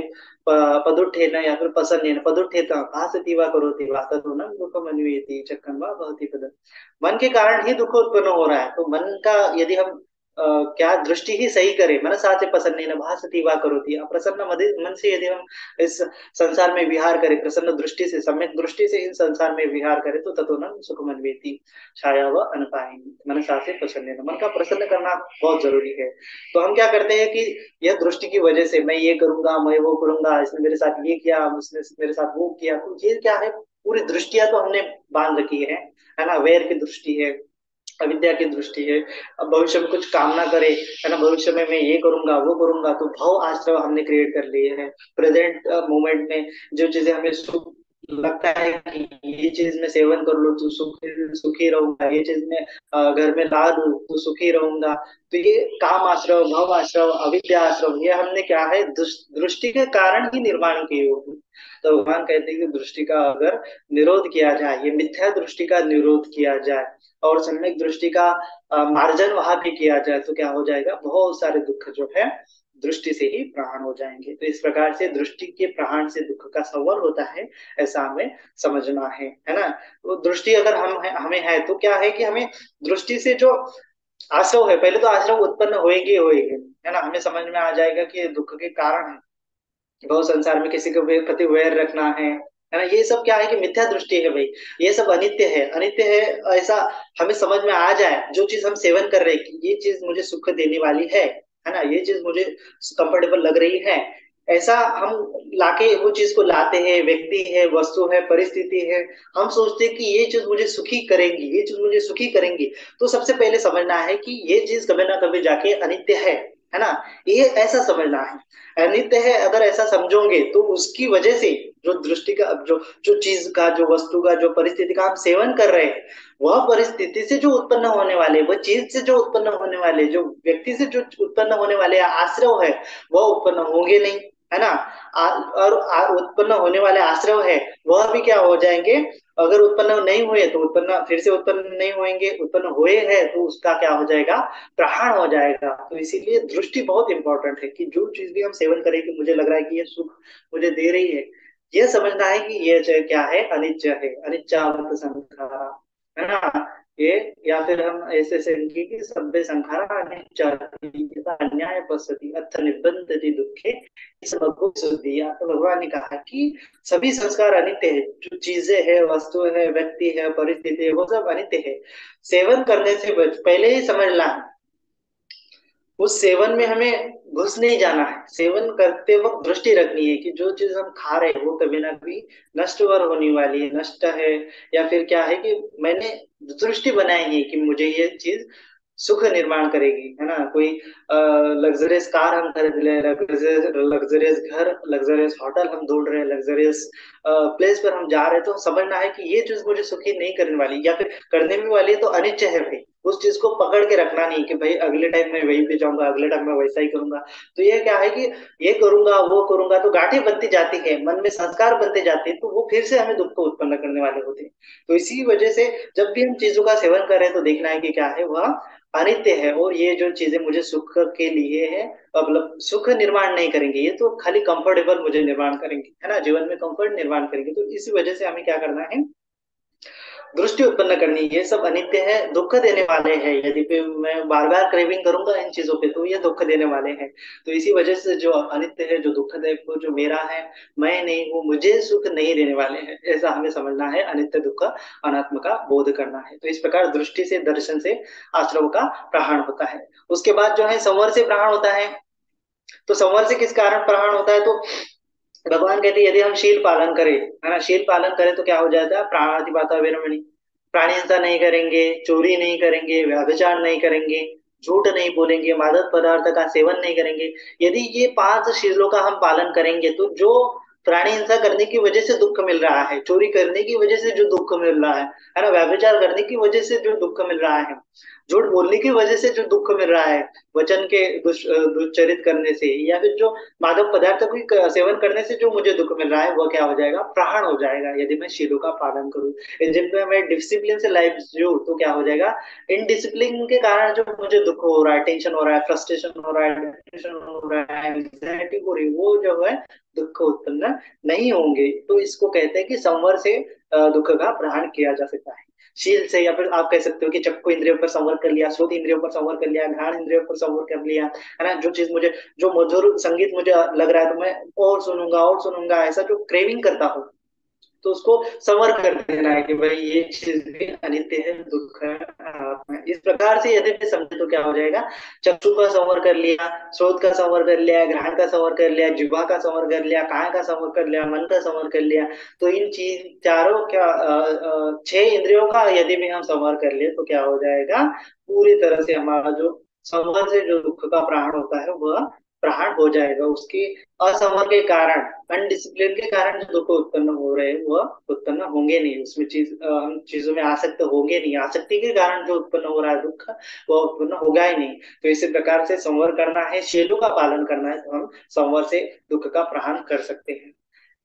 पदुत्थेन या फिर प्रसन्नेन, पदुत्थेत भासति वा करोति वा तदनुनं दुःखमन्वेति चक्रं वा भवति पदम्। मन के कारण ही दुख उत्पन्न हो रहा है, तो मन का यदि हम क्या दृष्टि ही सही करें, मनसाचे प्रसन्नेन भासति वा करोति, अप्रसन्न मन से यदि हम इस संसार में विहार करें, प्रसन्न दृष्टि से, सम्यक दृष्टि से इन संसार में विहार करें, तो ततोनं सुखमन्वेति छाया व अनपायिनी, मनसा से प्रसन्न, मन का प्रसन्न करना बहुत जरूरी है। तो हम क्या करते हैं कि यह दृष्टि की वजह से मैं ये करूंगा, मैं वो करूंगा, इसने मेरे साथ ये किया, उसने मेरे साथ वो किया, तो ये क्या है, पूरी दृष्टियां तो हमने बांध रखी है ना। वैर की दृष्टि है, अविद्या की दृष्टि है। अब भविष्य में कुछ कामना करे, है ना, भविष्य में मैं ये करूंगा वो करूंगा, तो भव आश्रय हमने क्रिएट कर लिए हैं। प्रेजेंट मोमेंट में जो चीजें हमें सुख लगता है कि ये चीज मैं सेवन कर लूँ तो सुखी रहूंगा, ये चीज मैं घर में ला लूँ तो सुखी रहूंगा, तो ये काम आश्रय, भव आश्रय, अविद्या आश्रय, ये हमने क्या है दृष्टि के कारण ही निर्माण किए हुए हैं। तो भगवान कहते हैं कि दृष्टि का अगर निरोध किया जाए, ये मिथ्या दृष्टि का निरोध किया जाए, और सम्यक दृष्टि का मार्जन वहां भी किया जाए, तो क्या हो जाएगा, बहुत सारे दुख जो है दृष्टि से ही प्रहार हो जाएंगे। तो इस प्रकार से दृष्टि के प्रहार से दुख का संवर होता है, ऐसा हमें समझना है ना। तो दृष्टि अगर हमें है तो क्या है कि हमें दृष्टि से जो आश्रव है, पहले तो आश्रव उत्पन्न होएगी होएगी, है ना, हमें समझ में आ जाएगा कि ये दुख के कारण है। बहुत संसार में किसी के प्रति वैर रखना है ना, ये सब क्या है कि मिथ्या दृष्टि है भाई, ये सब अनित्य है, अनित्य है, ऐसा हमें समझ में आ जाए। जो चीज हम सेवन कर रहे हैं कि ये चीज मुझे सुख देने वाली है ना, ये चीज मुझे कंफर्टेबल लग रही है, ऐसा हम लाके वो चीज को लाते हैं, व्यक्ति है, वस्तु है, परिस्थिति है, हम सोचते हैं कि ये चीज मुझे सुखी करेंगी, ये चीज मुझे सुखी करेंगी। तो सबसे पहले समझना है कि ये चीज कभी ना कभी जाके अनित्य है ना, ये ऐसा समझना है। अनित्य है अगर ऐसा समझोगे तो उसकी वजह से जो दृष्टि का, जो जो चीज का, जो वस्तु का, जो परिस्थिति का हम सेवन कर रहे हैं, वह परिस्थिति से जो उत्पन्न होने वाले, वह चीज से जो उत्पन्न होने वाले, जो व्यक्ति से जो उत्पन्न होने वाले आश्रय है, वह उत्पन्न होंगे नहीं, है ना। उत्पन्न होने वाले आश्रय है, वह भी क्या हो जाएंगे, अगर उत्पन्न नहीं हुए तो उत्पन्न फिर से उत्पन्न नहीं होंगे, उत्पन्न हुए हैं तो उसका क्या हो जाएगा, प्रहार हो जाएगा। तो इसीलिए दृष्टि बहुत इंपॉर्टेंट है कि जो चीज भी हम सेवन करें कि मुझे लग रहा है कि ये सुख मुझे दे रही है, ये समझना है कि ये जो क्या है, अनित्य है, अनिच्चावत संखारा, है ना। ये, या फिर हम ऐसे समझिए कि सभ्य संखारा अनिच्चाति यथा अन्याय पश्यति अथ निबंधति दुखे समग्र सुधिया। तो भगवान ने कहा कि सभी संस्कार अनित्य है, जो चीजें है, वस्तु है, व्यक्ति है, परिस्थिति है, वो सब अनित्य है। सेवन करने से पहले ही समझना है, उस सेवन में हमें घुस नहीं जाना है। सेवन करते वक्त दृष्टि रखनी है कि जो चीज हम खा रहे हैं वो कभी ना कभी नष्टवर होने वाली है, नष्ट है, या फिर क्या है कि मैंने दृष्टि बनाई है कि मुझे ये चीज सुख निर्माण करेगी, है ना। कोई लग्जरियस कार हम खरीद ले, लग्जरियस घर, लग्जरियस होटल हम ढूंढ रहे हैं, लग्जरियस प्लेस पर हम जा रहे हैं, तो समझना है कि ये चीज मुझे सुखी नहीं करने वाली, या फिर करने में वाली है तो अनिच्छा है भाई। उस चीज को पकड़ के रखना नहीं कि भाई अगले टाइम मैं वहीं पे जाऊंगा, अगले टाइम मैं वैसा ही करूंगा। तो ये क्या है कि ये करूंगा वो करूंगा, तो गांठें बनती जाती है, मन में संस्कार बनते जाते हैं, तो वो फिर से हमें दुख को उत्पन्न करने वाले होते हैं। तो इसी वजह से जब भी हम चीजों का सेवन कर रहे हैं तो देखना है कि क्या है, वह अनित्य है, और ये जो चीजें मुझे सुख के लिए है, मतलब सुख निर्माण नहीं करेंगे, ये तो खाली कंफर्टेबल मुझे निर्माण करेंगे, है ना, जीवन में कंफर्ट निर्माण करेंगे। तो इसी वजह से हमें क्या करना है, दृष्टि उत्पन्न करनी है। ये सब अनित्य है, दुख देने वाले हैं, यदि पे मैं बार बार क्रेविंग करूंगा इन चीजों पे तो ये दुख देने वाले हैं। तो इसी वजह से जो अनित्य है, जो दुख है, वो जो मेरा है, मैं नहीं हूँ, मुझे सुख नहीं देने वाले हैं, ऐसा हमें समझना है। अनित्य दुख अनात्म का बोध करना है। तो इस प्रकार दृष्टि से, दर्शन से आश्रव का प्रहाण होता है। उसके बाद जो है संवर से प्रहाण होता है। तो संवर से किस कारण प्रहाण होता है, तो भगवान कहते हैं यदि हम शील पालन करें, है ना, शील पालन करें तो क्या हो जाता है, प्राणातिपाता वेरमणि, प्राणी हिंसा नहीं करेंगे, चोरी नहीं करेंगे, व्यभिचार नहीं करेंगे, झूठ नहीं बोलेंगे, मादक पदार्थ का सेवन नहीं करेंगे। यदि ये पांच शीलों का हम पालन करेंगे तो जो प्राणी हिंसा करने की वजह से दुख मिल रहा है, चोरी करने की वजह से जो दुख मिल रहा है ना, व्यभिचार करने की वजह से जो दुख मिल रहा है, झूठ बोलने की वजह से जो दुख मिल रहा है, वचन के दुश्चरित करने से, या फिर जो मादक पदार्थों की सेवन करने से जो मुझे दुख मिल रहा है, वो क्या हो जाएगा, प्रहण हो जाएगा, यदि मैं शीलों का पालन करूं। जिनमें मैं डिसिप्लिन से लाइफ जीऊँ तो क्या हो जाएगा, इनडिसिप्लिन के कारण जो मुझे दुख हो रहा है, टेंशन हो रहा है, फ्रस्ट्रेशन हो रहा है, डिप्रेशन हो रहा है, एंजाइटी हो रही है, वो जो है दुख उत्पन्न नहीं होंगे। तो इसको कहते हैं कि संवर से दुख का प्रहण किया जा सकता है। शील से, या फिर आप कह सकते हो कि चक्षु इंद्रियों पर संवर कर लिया, श्रोत इंद्रियों पर संवर कर लिया, घ्राण इंद्रियों पर संवर कर लिया, है ना, जो चीज मुझे, जो मधुर संगीत मुझे लग रहा है तो मैं और सुनूंगा, ऐसा जो क्रेविंग करता हूँ, तो उसको संवर कर देना है कि भाई ये चीज भी अनित्य है, दुख है, अनात्मा है। इस प्रकार से यदि मैं समझे तो क्या हो जाएगा, चक्षु का संवर कर लिया, श्रोत का संवर कर लिया, घ्राण का संवर कर लिया, जिह्वा का संवर कर लिया, कान का संवर कर लिया, मन का संवर कर लिया। तो इन चीज चारों क्या, छह इंद्रियों का यदि भी हम संवर कर लिए तो क्या हो जाएगा, पूरी तरह से हमारा जो संवर से जो दुख का प्रहण होता है वह प्रहण हो जाएगा। उसकी असंवर के कारण, अनडिसिप्लिन के कारण जो दुख उत्पन्न हो रहे हैं वह उत्पन्न होंगे नहीं, उसमें हम चीजों में आसक्त होंगे नहीं, आसक्ति के कारण जो उत्पन्न हो रहा है दुख, वह उत्पन्न होगा ही नहीं। तो इसी प्रकार से संवर करना है, शीलों का पालन करना है, तो हम संवर से दुख का प्रहार कर सकते हैं।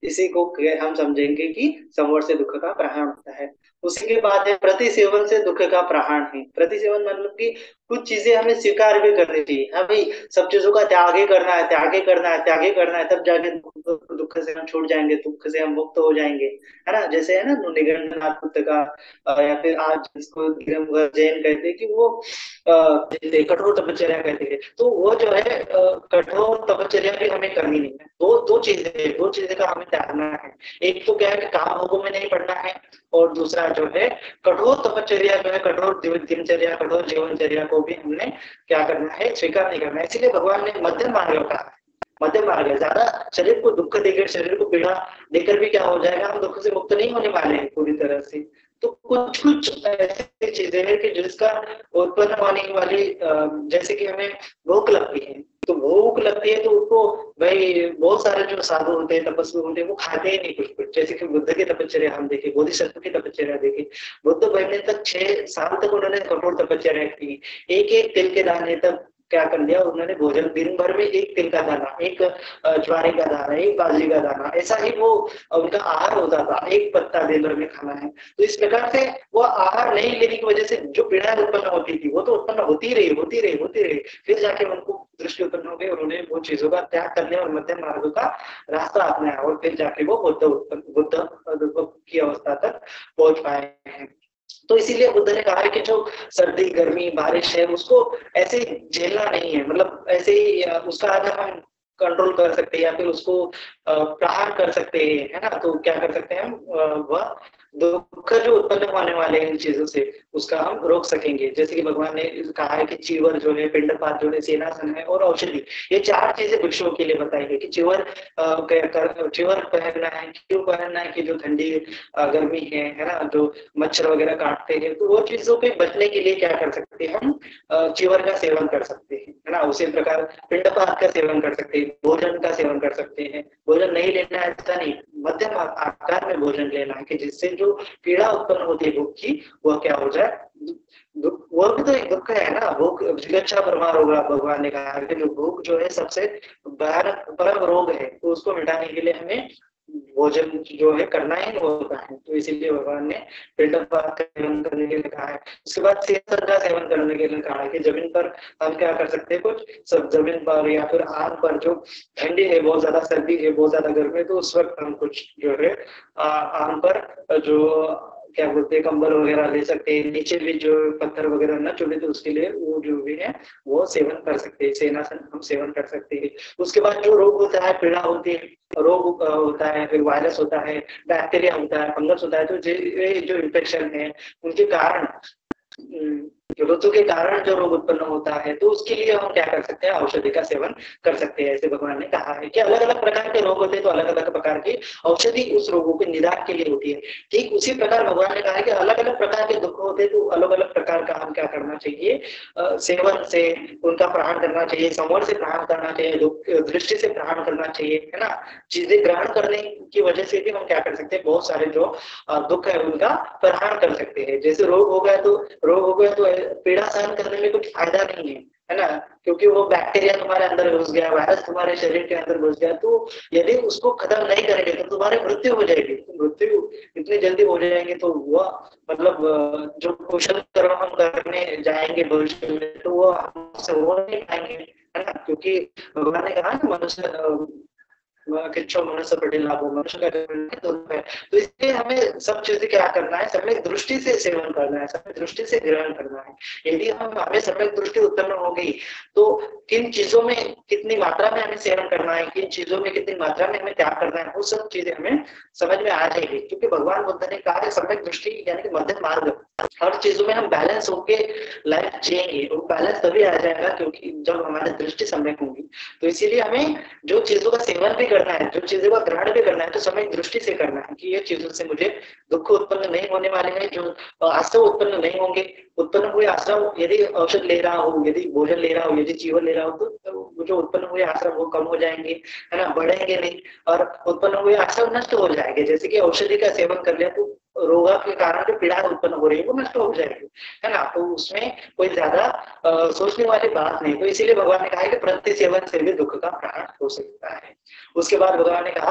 इसी को हम समझेंगे कि संवर से दुख का प्रहार होता है। उसी के बाद है प्रतिसेवन से दुख का प्रहार है। प्रतिसेवन मतलब कि कुछ चीजें हमें स्वीकार भी करनी चाहिए, हाँ भाई, सब चीजों का त्याग ही करना है, त्याग ही करना है, त्याग ही करना है, तब जाके दुख से हम छूट जाएंगे, दुख से हम मुक्त हो जाएंगे, है ना। जैसे है ना निगंडनाथ बुद्ध का, या फिर आज जिसको धीरम जैन कहते हैं कि वो जैसे कठोर तपश्चर्या कहते हैं, तो वो जो है कठोर तपश्चर्या भी हमें करनी नहीं है। दो चीजें का हमें त्यागना है। एक तो क्या है कि काम भोगों में नहीं पड़ना है, और दूसरा जो है कठोर तपश्चर्या, जो है कठोर दिनचर्या, कठोर जीवनचर्या को भी हमने क्या करना है, स्वीकार नहीं करना है। इसीलिए भगवान ने मध्यम मार्ग रखा है। मध्यम मार्ग है, ज्यादा शरीर को दुख देकर, शरीर को पीड़ा देकर भी क्या हो जाएगा, हम दुख से मुक्त नहीं होने वाले हैं पूरी तरह से। तो कुछ कुछ ऐसी चीजें हैं कि जिसका उत्पन्न होने वाली, जैसे कि हमें भूख लगती है, तो भूख लगती है तो उसको, भाई बहुत सारे जो साधु होते हैं, तपस्वी होते हैं, वो खाते ही नहीं कुछ कुछ। जैसे कि बुद्ध की तपश्चर्या हम देखें, बोधिसत्व की तपश्चर्या देखें, बुद्ध महीने तक 6 साल तक उन्होंने कठोर तपश्चर्या की। एक एक तिल के दाने तक क्या कर लिया उन्होंने, भोजन दिन भर में एक तिल का दाना, एक ज्वारे का दाना, एक बाजरी का दाना, ऐसा ही वो उनका आहार होता था, एक पत्ता दिन भर में खाना है। तो इस प्रकार से वो आहार नहीं लेने की वजह से जो पीड़ा उत्पन्न होती थी वो तो उत्पन्न होती रही। फिर जाके उनको दृष्टि उत्पन्न हो गई, उन्होंने वो चीजों का त्याग कर लिया और मध्यम मार्ग का रास्ता अपनाया, और फिर जाके वो बुद्ध की अवस्था तक पहुंच पाए हैं। तो इसीलिए बुद्ध ने कहा है कि जो सर्दी, गर्मी, बारिश है उसको ऐसे झेलना नहीं है, मतलब ऐसे ही उसका अगर हम कंट्रोल कर सकते हैं या फिर उसको प्रहार कर सकते हैं, है ना, तो क्या कर सकते हैं हम, वह दुख जो उत्पन्न होने वाले हैं इन चीजों से, उसका हम रोक सकेंगे। जैसे कि भगवान ने कहा है कि चीवर जो है, पिंडपात जो है, सेनासन है और औषधि, ये 4 चीजें भिक्षुओं के लिए बताई है कि चीवर चीवर पहनना है। क्यों पहनना है, कि जो ठंडी गर्मी है ना, जो मच्छर वगैरह काटते हैं, तो वो चीजों पे बचने के लिए क्या कर सकते हैं हम, चीवर का सेवन कर सकते हैं, है ना। उसी प्रकार पिंडपात का सेवन कर सकते हैं, भोजन का सेवन कर सकते हैं। भोजन नहीं लेना है ऐसा नहीं, मध्यम आकार में भोजन लेना है, कि जिससे जो पीड़ा उत्पन्न होती है भूख की, वह क्या हो जाए, वह भी तो एक दुख है ना। भूख जिगच्छा परमार होगा, भगवान ने कहा कि जो भूख जो है सबसे भयानक परम रोग है, तो उसको मिटाने के लिए हमें भोजन जो है करना ही होता है। तो इसीलिए भगवान ने पिंडपात का सेवन करने के लिए कहा है। उसके बाद सेसन का सेवन करने के लिए कहा है कि जमीन पर हम क्या कर सकते हैं, कुछ सब जमीन पर या फिर आग पर, जो ठंडी है, बहुत ज्यादा सर्दी है, बहुत ज्यादा गर्मी है, तो उस वक्त हम कुछ जो है आग पर जो क्या बोलते हैं कंबल वगैरह ले सकते हैं। नीचे भी जो पत्थर वगैरह न चुने तो उसके लिए वो जो भी है वो सेवन कर सकते हैं, सेनासन हम सेवन कर सकते हैं। उसके बाद जो रोग होता है, पीड़ा होती है, रोग होता है, फिर वायरस होता है, बैक्टीरिया होता है, फंगस होता है, तो ये जो इन्फेक्शन है उनके कारण, ऋतु के कारण जो रोग उत्पन्न होता है, तो उसके लिए हम क्या कर सकते हैं, औषधि का सेवन कर सकते हैं। ऐसे भगवान ने कहा है कि अलग अलग प्रकार के रोग होते हैं तो अलग अलग प्रकार की औषधि उस रोगों के निदान के लिए होती है। ठीक उसी प्रकार भगवान ने कहा है कि अलग अलग प्रकार के दुख होते हैं तो अलग अलग प्रकार का हम क्या करना चाहिए, सेवन से उनका प्रहार करना चाहिए, संवर से प्रहार करना चाहिए, दृष्टि से प्रहार करना चाहिए, है ना। चीजें ग्रहण करने की वजह से भी हम क्या कर सकते हैं, बहुत सारे जो दुख है उनका प्रहार कर सकते हैं। जैसे रोग हो गया तो पीड़ा सहन करने में कुछ फायदा नहीं है ना, क्योंकि वो बैक्टीरिया तुम्हारे अंदर घुस गया, वायरस तुम्हारे शरीर के अंदर घुस गया, तो यदि उसको खत्म नहीं करेंगे तो तुम्हारी मृत्यु हो जाएगी। तो मृत्यु इतनी जल्दी हो जाएगी तो वह मतलब जो कुशल कर्म हम करने जाएंगे भविष्य में तो वो हमसे हो नहीं पाएंगे, है ना। क्योंकि भगवान ने कहा ना, मनुष्य किच्छो मनुष्य पटेल लाभो, मनुष्य का जीवन दुर्लभ है। तो इसलिए हमें सब चीजें क्या करना है, सम्यक दृष्टि से सेवन करना है, सम्यक दृष्टि से ग्रहण करना है। यदि हमें सम्यक दृष्टि उत्पन्न हो गई तो किन चीजों में कितनी मात्रा में हमें सेवन करना है, किन चीजों में कितनी मात्रा में हमें त्याग करना है, वो सब चीजें हमें समझ में आ जाएगी। क्योंकि भगवान बुद्ध ने कहा है सम्यक दृष्टि यानी कि मध्यम मार्ग, हर चीजों में हम बैलेंस होके लाइफ जिएंगे। वो बैलेंस तभी आ जाएगा क्योंकि जब हमारी दृष्टि सम्यक होगी। तो इसीलिए हमें जो चीजों का सेवन भी करना है, जो चीजों का ग्रहण भी करना है, तो समय दृष्टि से करना है कि ये चीजों से मुझे दुख उत्पन्न नहीं होने वाले हैं, जो आश्रम उत्पन्न नहीं होंगे। उत्पन्न हुए आश्रम, यदि औषध ले रहा हो, यदि भोजन ले रहा हो, यदि जीवन ले रहा हो, तो जो उत्पन्न हुए आश्रम वो कम हो जाएंगे, है ना, बढ़ेंगे नहीं। और उत्पन्न हुए आश्रम नष्ट हो जाएंगे। जैसे कि औषधि का सेवन कर लिया तो रोग के कारण जो पीड़ा उत्पन्न हो रही है वो नष्ट हो जाएगी, है ना। तो उसमें कोई ज्यादा सोचने वाली बात नहीं। तो इसीलिए भगवान ने कहा है कि प्रति सेवन से भी दुख का प्रहार हो सकता है। उसके बाद भगवान ने कहा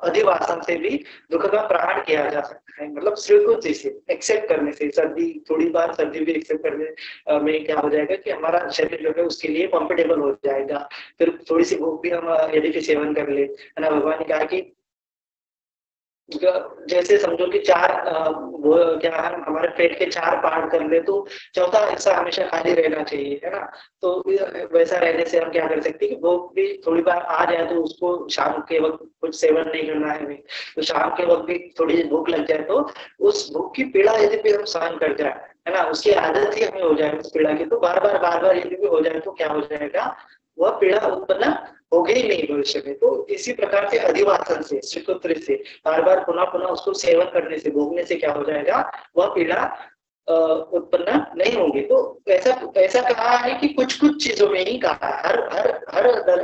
अधिवासन से भी दुख का प्रहार किया जा सकता है, मतलब स्वीकृति से, एक्सेप्ट करने से। सर्दी, थोड़ी बार सर्दी भी एक्सेप्ट करने में क्या हो जाएगा कि हमारा शरीर जो है उसके लिए कंफर्टेबल हो जाएगा। फिर थोड़ी सी भूख भी हम यदि सेवन कर ले, है ना। भगवान ने कहा कि जैसे समझो कि वो क्या है, हमारे पेट के 4 पार्ट कर ले तो चौथा हिस्सा हमेशा खाली रहना चाहिए, है ना। तो वैसा रहने से हम क्या कर सकते हैं कि भूख भी थोड़ी बार आ जाए तो उसको शाम के वक्त कुछ सेवन नहीं करना है हमें। तो शाम के वक्त भी थोड़ी भूख लग जाए तो उस भूख की पीड़ा यदि भी हम सहन कर जाए, है ना, उसकी आदत ही हमें हो जाए उस पीड़ा की, तो बार बार यदि भी हो जाए तो क्या हो जाएगा, वह पीड़ा उत्पन्न होगी ही नहीं भविष्य में। तो इसी प्रकार से अधिवासन से, स्वीकृति से, बार बार पुनः पुनः उसको सेवन करने से, भोगने से क्या हो जाएगा, वह पीड़ा उत्पन्न नहीं होंगी। तो ऐसा ऐसा कहा है कि कुछ कुछ चीजों में ही कहा है,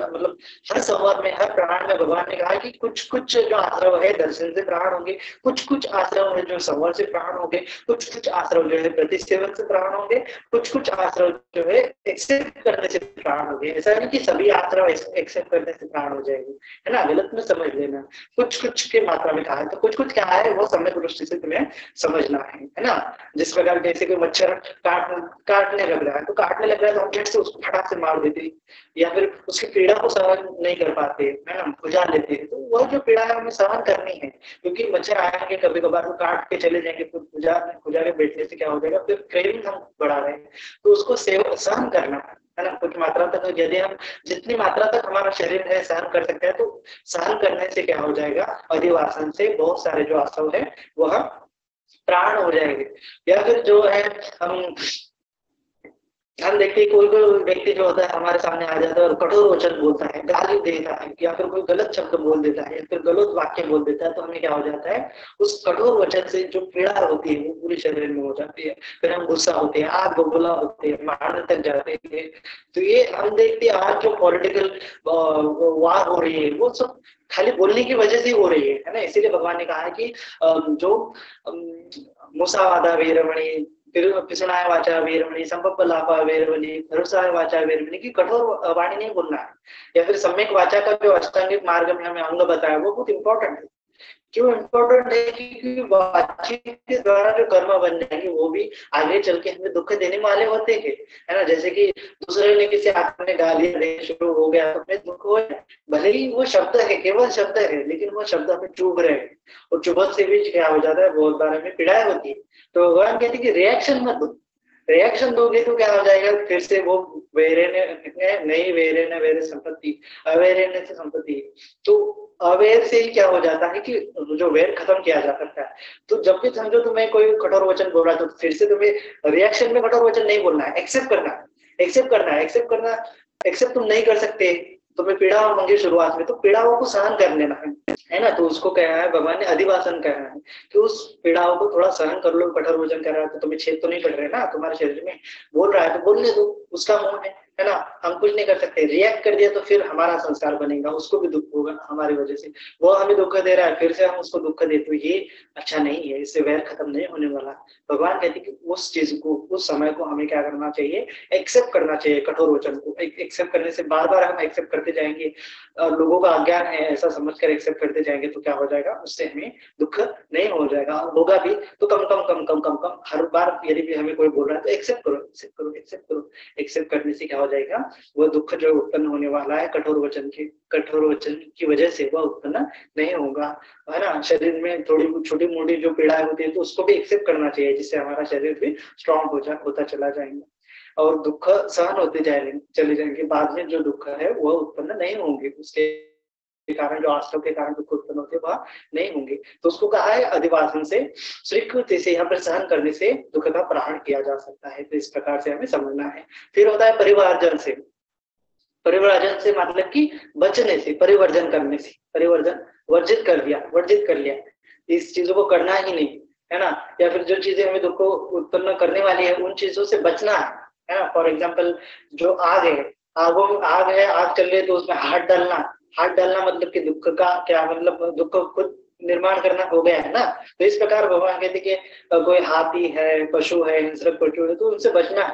मतलब हर संवाद में, हर प्राण में भगवान ने कहा है कि कुछ कुछ जो आश्रव है दर्शन से प्राण होंगे, कुछ कुछ आश्रव है जो संवाद से प्राण होंगे, कुछ कुछ आश्रव जो है प्रतिसेवन से प्राण होंगे, कुछ कुछ आश्रव जो है एक्सेप्ट करने से प्राण होंगे। ऐसा नहीं कि सभी आश्रव एक्सेप्ट करने से प्राण हो जाएंगे, है ना, गलत में समझ लेना। कुछ कुछ की मात्रा में कहा है, तो कुछ कुछ क्या है वो सम्यक दृष्टि से तुम्हें समझना है ना। जिस प्रकार जैसे कोई मच्छर काटने लग रहा है, तो काटने लग रहा है तो हम झट से उसको फटाक से मार देते हैं, या फिर उसकी पीड़ा को सहन नहीं कर पाते, है ना, बुझा लेते हैं। तो वह जो पीड़ा है हमें सहन करनी है, क्योंकि मच्छर आएंगे कभी कभार तो काट के चले जाएंगे, तो बुझा के बैठने से क्या हो जाएगा, फिर क्रेविंग हम बढ़ा रहे हैं। तो उसको सहन करना है ना, कुछ मात्रा तक। यदि हम जितनी मात्रा तक हमारा शरीर है सहन कर सकते हैं, तो सहन करने से क्या हो जाएगा, अधिवासन से बहुत सारे जो आसव है वह प्राण हो जाएंगे। या फिर जो है हम देखते हैं कोई कोई व्यक्ति जो होता है हमारे सामने आ जाता है और कठोर वचन बोलता है, गाली देता है, या फिर कोई गलत शब्द बोल देता है, या फिर गलत वाक्य बोल देता है, तो हमें क्या हो जाता है, उस कठोर वचन से जो पीड़ा होती है वो पूरे शरीर में हो जाती है। फिर हम गुस्सा होते हैं, आग बबूला होते हैं, मारने तक जाते हैं। तो ये हम देखते हैं आज जो पॉलिटिकल वार हो रही है वो सब खाली बोलने की वजह से हो रही है ना। इसीलिए भगवान ने कहा है कि जो मुसावादा वीरमणि फिर पिसुनाय वाचा वीरमणि, संपप्पलापा वीरमणि, धनुषाय वाचा वीरमणि, की कठोर वाणी नहीं बोलना है। या फिर सम्यक वाचा का जो अष्टांगिक मार्ग में हमें अंग बताया वो बहुत इंपॉर्टेंट है। क्यों इम्पोर्टेंट है? क्योंकि बातचीत के द्वारा जो कर्म बन जाएंगे वो भी आगे चल के हमें दुख देने वाले होते हैं, है ना। जैसे कि दूसरे ने किसी आदमी ने गाली देना शुरू हो गया तो हमें दुख हो जाए। भले ही वो शब्द है, केवल शब्द है, लेकिन वो शब्द हमें चुभ रहे हैं, और चुभन से भी क्या हो जाता है, बहुत बार हमें पीड़ाएं होती है। तो भगवान कहते हैं कि रिएक्शन मत दो। रिएक्शन दोगे तो क्या हो जाएगा, फिर से वो वेरे ने नहीं, वेरे ने वेरे संपत्ति, अवेरे ने से संपत्ति। तो अवेर से ही क्या हो जाता है कि जो वेर खत्म किया जा सकता है। तो जब भी समझो तुम्हें कोई कठोर वचन बोल रहा है तो फिर से तुम्हें रिएक्शन में कठोर वचन नहीं बोलना है, एक्सेप्ट करना है। एक्सेप्ट करना है, एक्सेप्ट करना। एक्सेप्ट तुम नहीं कर सकते, तुम्हें पीड़ा होंगी शुरुआत में, तो पीड़ाओं को सहन कर लेना है ना। तो उसको कहा है भगवान ने अधिवासन कहा है कि उस पीड़ाओं को थोड़ा सहन कर लो। कठोर वचन कर रहा है तो तुम्हें छेद तो नहीं पड़ रहे ना तुम्हारे शरीर में, बोल रहा है तो बोलने दो, उसका मुंह है ना। हम कुछ नहीं कर सकते। रिएक्ट कर दिया तो फिर हमारा संस्कार बनेगा, उसको भी दुख होगा हमारी वजह से। वो हमें दुख दे रहा है, फिर से हम उसको दुख दे, तो ये अच्छा नहीं है, इससे वैर खत्म नहीं होने वाला। भगवान कहते कि उस चीज को, उस समय को हमें क्या करना चाहिए, एक्सेप्ट करना चाहिए। कठोर वचन को एक्सेप्ट करने से बार बार हम एक्सेप्ट करते जाएंगे, लोगों का अज्ञान है ऐसा समझकर एक्सेप्ट करते जाएंगे, तो क्या हो जाएगा, उससे हमें दुख नहीं हो जाएगा। होगा भी तो कम कम कम कम कम कम। हर बार यदि भी हमें कोई बोल रहा है तो एक्सेप्ट करो, एक्सेप्ट करो, एक्सेप्ट करो। एक्सेप्ट करने से क्या हो जाएगा, वो दुख जो उत्पन्न होने वाला है कठोर वचन की वजह से वह उत्पन्न नहीं होगा, है ना। शरीर में थोड़ी छोटी मोटी जो पीड़ाएं होती है तो उसको भी एक्सेप्ट करना चाहिए, जिससे हमारा शरीर भी स्ट्रांग होता चला जाएगा, और दुख सहन होते जाएंगे चले जाएंगे। बाद में जो दुख है वह उत्पन्न नहीं होंगे, उसके कारण जो आश्रम के कारण दुख उत्पन्न होते वह नहीं होंगे। तो उसको कहा है अधिवासन से, स्वीकृति से, यहाँ पर सहन करने से दुख का प्रहरण किया जा सकता है। तो इस प्रकार से हमें समझना है। फिर होता है परिवारजन से। परिवर्जन से मतलब कि बचने से, परिवर्जन करने से, परिवर्जन, वर्जित कर लिया, इस चीजों को करना ही नहीं, है ना। या फिर जो चीजें हमें दुख को उत्पन्न करने वाली है उन चीजों से बचना है ना। फॉर एग्जाम्पल जो आग है, आग है, आग चल रही है तो उसमें हाथ डालना, हाथ डालना मतलब कि दुख का क्या मतलब, दुख को खुद निर्माण करना हो गया है ना। तो इस प्रकार भगवान कहते कि कोई हाथी है, पशु है, हिंसक पशु है, तो उनसे बचना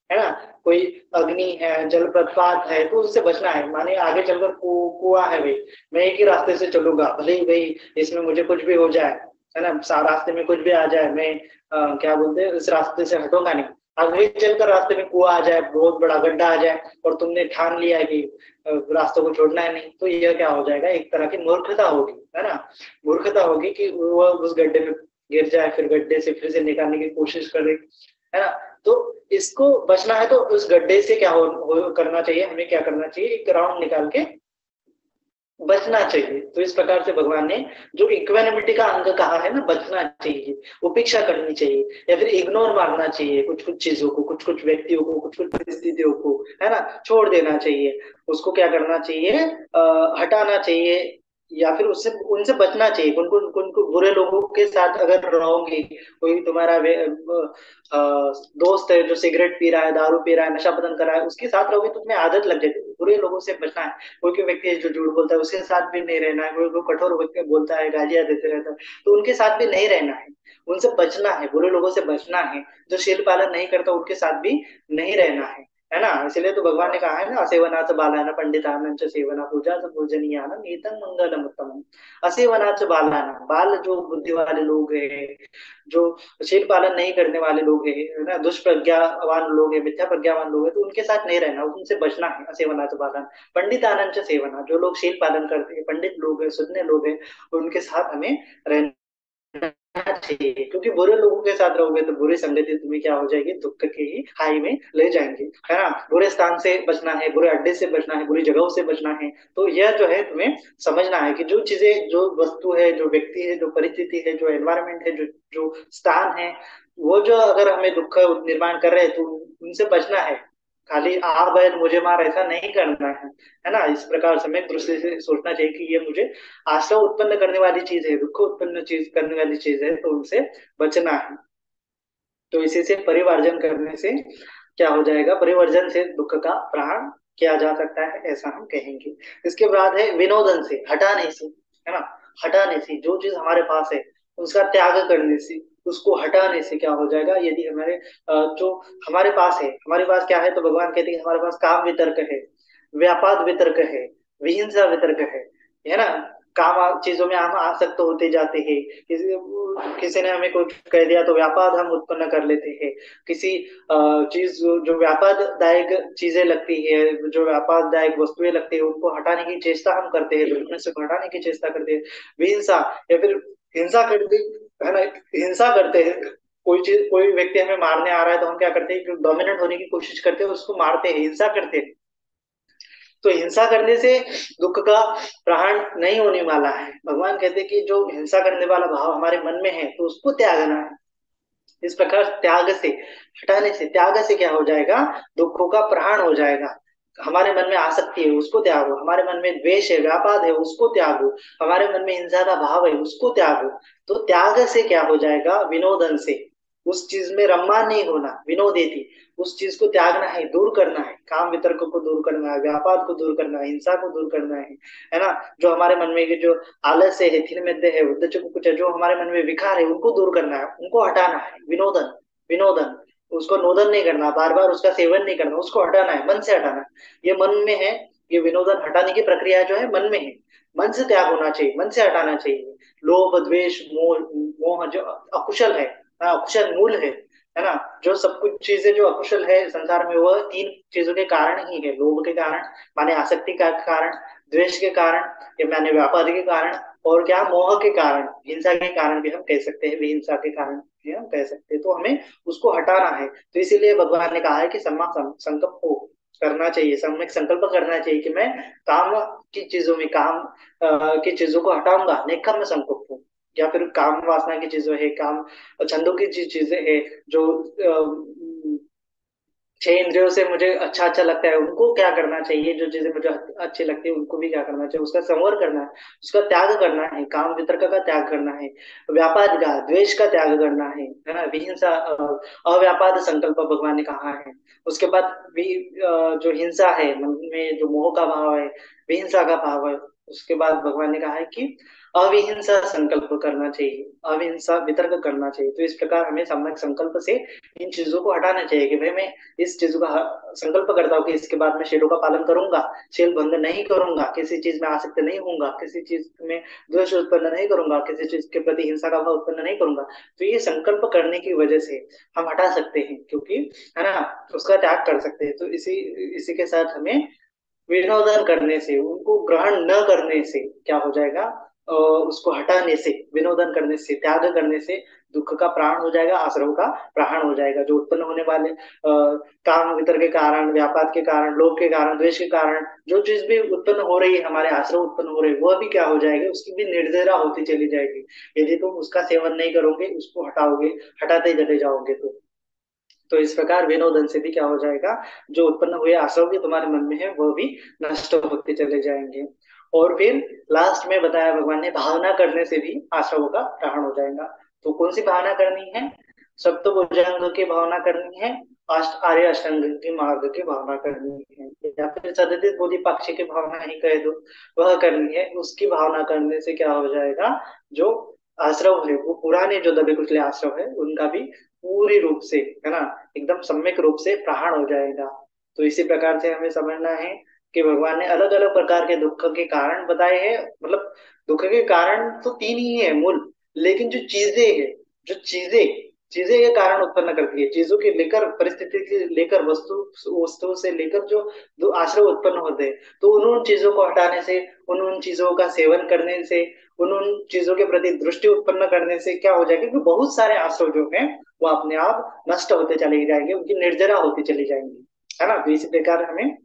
है ना। कोई अग्नि है, जल प्रपात है, तो उससे बचना है। माने आगे चलकर कुआं है भाई, मैं एक ही रास्ते से चलूंगा, भले ही भाई इसमें मुझे कुछ भी हो जाए, है ना, रास्ते में कुछ भी आ जाए, मैं क्या बोलते हैं, इस रास्ते से हटूंगा नहीं। आगे चलकर रास्ते में कुआं आ जाए, बहुत बड़ा गड्ढा आ जाए, और तुमने ठान लिया है कि रास्तों को छोड़ना है नहीं, तो यह क्या हो जाएगा, एक तरह की मूर्खता होगी, है ना। मूर्खता होगी कि वह उस गड्ढे में गिर जाए, फिर गड्ढे से फिर से निकालने की कोशिश करे, है ना। तो इसको बचना है तो उस गड्ढे से क्या करना चाहिए, हमें क्या करना चाहिए, एक राउंड निकाल के बचना चाहिए। तो इस प्रकार से भगवान ने जो इक्वेनिमिटी का अंग कहा है ना, बचना चाहिए, उपेक्षा करनी चाहिए, या फिर इग्नोर मारना चाहिए कुछ कुछ चीजों को, कुछ कुछ व्यक्तियों को, कुछ कुछ परिस्थितियों को, है ना, छोड़ देना चाहिए। उसको क्या करना चाहिए, हटाना चाहिए, या फिर उससे उनसे बचना चाहिए। उनको बुरे लोगों के साथ अगर रहोगे, कोई तुम्हारा अ, दोस्त है जो सिगरेट पी रहा है, दारू पी रहा है, नशा पतन कर रहा है, उसके साथ रहोगे तो तुम्हें आदत लग जाएगी। बुरे लोगों से बचना है। कोई कोई व्यक्ति है जो झूठ बोलता है, उसके साथ भी नहीं रहना है। कोई कोई कठोर व्यक्ति बोलता है, गालियां देते रहता है, तो उनके साथ भी नहीं रहना है। उनसे बचना है, बुरे लोगों से बचना है। जो शील पालन नहीं करता उनके साथ भी नहीं रहना है ना। इसलिए तो भगवान ने कहा है ना, असेवनाच बालाना पंडितान च सेवना पूजा च पूजनीयान नीतम मंगलम उत्तमम। असेवनाच बालाना, बाल जो बुद्धि वाले लोग हैं, जो शील पालन नहीं करने वाले लोग हैं, है ना, दुष्प्रज्ञावान लोग हैं, मिथ्या प्रज्ञावान लोग हैं, तो उनके साथ नहीं रहना, उनसे बचना है। असेवनाच बालान पंडितानंद च सेवना, जो लोग शील पालन करते हैं, पंडित लोग हैं, सुधने लोग हैं, उनके साथ हमें रहना चाहिए। क्योंकि बुरे लोगों के साथ रहोगे तो बुरी संगति तुम्हें क्या हो जाएगी, दुख के ही खाई में ले जाएंगे, है ना। बुरे स्थान से बचना है, बुरे अड्डे से बचना है, बुरी जगहों से बचना है। तो यह जो है तुम्हें समझना है कि जो चीजें, जो वस्तु है, जो व्यक्ति है, जो परिस्थिति है, जो एनवायरमेंट है, जो जो स्थान है, वो जो अगर हमें दुख निर्माण कर रहे हैं तो उनसे बचना है। खाली आ बैल मुझे मार ऐसा नहीं करना है ना। इस प्रकार से हमें दृष्टि से सोचना चाहिए कि ये मुझे आशा उत्पन्न करने वाली चीज है, दुख उत्पन्न चीज करने वाली चीज है, तो उनसे बचना है। तो इसी से परिवर्जन करने से क्या हो जाएगा, परिवर्जन से दुख का प्रहार किया जा सकता है, ऐसा हम कहेंगे। इसके बाद है विनोदन से, हटाने से, है ना। हटाने से, जो चीज हमारे पास है उसका त्याग करने से, उसको हटाने से क्या हो जाएगा, यदि हमारे जो हमारे पास है, हमारे पास क्या है, तो भगवान कहते हैं कि हमारे पास काम वितर्क है, व्यापाद वितर्क है, विहिंसा वितर्क है ना। काम चीजों में हम आसक्त होते जाते हैं। किसी किसी ने हमें कुछ कह दिया तो व्यापाद हम उत्पन्न कर लेते हैं। किसी चीज जो व्यापारदायक चीजें लगती है, जो व्यापारदायक वस्तुएं लगती है, उनको हटाने की चेष्टा हम करते हैं, दुनिया से हटाने की चेष्टा करते हैं। विहिंसा या फिर हिंसा करते है ना, हिंसा करते हैं। कोई चीज, कोई व्यक्ति हमें मारने आ रहा है तो हम क्या करते हैं, डोमिनेट होने की कोशिश करते हैं, उसको मारते हैं, हिंसा करते हैं। तो हिंसा करने से दुख का प्रहार नहीं होने वाला है। भगवान कहते हैं कि जो हिंसा करने वाला भाव हमारे मन में है तो उसको त्यागना है। इस प्रकार त्याग से, हटाने से, त्याग से क्या हो जाएगा, दुखों का प्रहार हो जाएगा। हमारे मन में आसक्ति है उसको त्यागो, हमारे मन में द्वेष है, व्यापाद है, उसको त्यागो, हमारे मन में हिंसा का भाव है उसको त्यागो। तो त्याग से क्या हो जाएगा, विनोदन से, उस चीज में रम्मान नहीं होना, विनोदेति, उस चीज को त्यागना है, दूर करना है, काम वितर्क को दूर करना है, व्यापाद को दूर करना है, हिंसा को दूर करना है ना। जो हमारे मन में ये जो आलस्य है, थिलमिद्य है, उद्धच कुछ है, जो हमारे मन में विकार है, उनको दूर करना है, उनको हटाना है, विनोदन, विनोदन, उसको नोदन नहीं करना, बार बार उसका सेवन नहीं करना, उसको हटाना है, मन से हटाना है। ये मन में है, ये विनोदन हटाने की प्रक्रिया जो है मन में है, मन से त्याग होना चाहिए, मन से हटाना चाहिए। लोभ द्वेष मोह, मोह जो अकुशल है, अकुशल मूल है ना। जो सब कुछ चीजें जो अकुशल है संसार में, वह तीन चीजों के कारण ही है, लोभ के कारण, माने आसक्ति का कारण, द्वेष के कारण, ये माने व्यापार के कारण, और क्या, मोह के कारण, हिंसा के कारण भी हम कह सकते हैं, हिंसा के कारण भी हम कह सकते हैं। तो हमें उसको हटाना है। तो इसीलिए भगवान ने कहा है कि सम्यक संकल्प को करना चाहिए, सम्यक संकल्प करना चाहिए कि मैं काम की चीजों में, काम की चीजों को हटाऊंगा, नेकम्म संकल्प हूँ। या फिर काम वासना की चीजें है, काम छंदों की चीजें है, जो छह इंद्रियों से मुझे अच्छा अच्छा लगता है, उनको क्या करना चाहिए, जो चीजें मुझे अच्छी लगती है उनको भी क्या करना चाहिए, उसका संवर करना है, उसका त्याग करना है, काम वितर्क का त्याग करना है, व्यापाद का, द्वेष का त्याग करना है ना, विहिंसा, अव्यापाद संकल्प भगवान ने कहा है। उसके बाद भी जो हिंसा है, मन में जो मोह का भाव है, विहिंसा का भाव है, उसके बाद भगवान ने कहा है कि अविहिंसा संकल्प करना चाहिए, अविहिंसा वितर्क करना चाहिए। तो इस प्रकार हमें सम्यक संकल्प से इन चीजों को हटाना चाहिए कि भाई मैं इस चीज का संकल्प करता हूँ कि इसके बाद मैं शीलों का पालन करूंगा, शील भंग नहीं करूंगा, किसी चीज में आसक्त नहीं होऊंगा, किसी चीज में द्वेष उत्पन्न नहीं करूंगा, किसी चीज के प्रति हिंसा का भाव उत्पन्न नहीं करूंगा। तो ये संकल्प करने की वजह से हम हटा सकते हैं, क्योंकि है ना, उसका त्याग कर सकते हैं। तो इसी इसी के साथ हमें विनोदन करने से, उनको ग्रहण न करने से क्या हो जाएगा, उसको हटाने से, विनोदन करने से, त्याग करने से दुख का प्राण हो जाएगा, आश्रव का प्राण हो जाएगा। जो उत्पन्न होने वाले काम वितर के कारण, व्यापार के कारण, लोभ के कारण, द्वेष के कारण जो चीज भी उत्पन्न हो रही है, हमारे आश्रव उत्पन्न हो रही है, वह भी क्या हो जाएगी, उसकी भी निर्जरा होती चली जाएगी। यदि तुम उसका सेवन नहीं करोगे, उसको हटाओगे, हटाते चले जाओगे तो इस प्रकार विनोदन से भी क्या हो जाएगा, जो उत्पन्न हुए आश्रव भी तुम्हारे मन में है वह भी नष्ट होते चले जाएंगे। और फिर लास्ट में बताया भगवान ने, भावना करने से भी आश्रवों का ग्रहण हो जाएगा। तो कौन सी भावना करनी है, सप्तभुजंग की भावना करनी है, आर्य अष्टांग की मार्ग की भावना करनी है, या फिर सदतित बोधि पक्ष की भावना ही कह दो, वह करनी है। उसकी भावना करने से क्या हो जाएगा, जो आश्रव है, वो पुराने जो दबे कुचले आश्रव है, उनका भी पूरी रूप से, है ना, एकदम सम्यक रूप से प्रहार हो जाएगा। तो इसी प्रकार से हमें समझना है कि भगवान ने अलग अलग प्रकार के दुख के कारण बताए हैं। मतलब दुख के कारण तो तीन ही है मूल, लेकिन जो चीजें है, जो चीजें चीजें ये कारण उत्पन्न करती है, चीजों के लेकर, परिस्थिति के लेकर, वस्तु वस्तु से लेकर जो जो आश्रय उत्पन्न होते हैं, तो उन उन चीजों को हटाने से, उन उन चीजों का सेवन करने से, उन चीजों के प्रति दृष्टि उत्पन्न करने से क्या हो जाएगा कि बहुत सारे आश्रव जो है वो अपने आप नष्ट होते चले जाएंगे, उनकी निर्जरा होती चली जाएंगी, है ना। तो इसी प्रकार हमें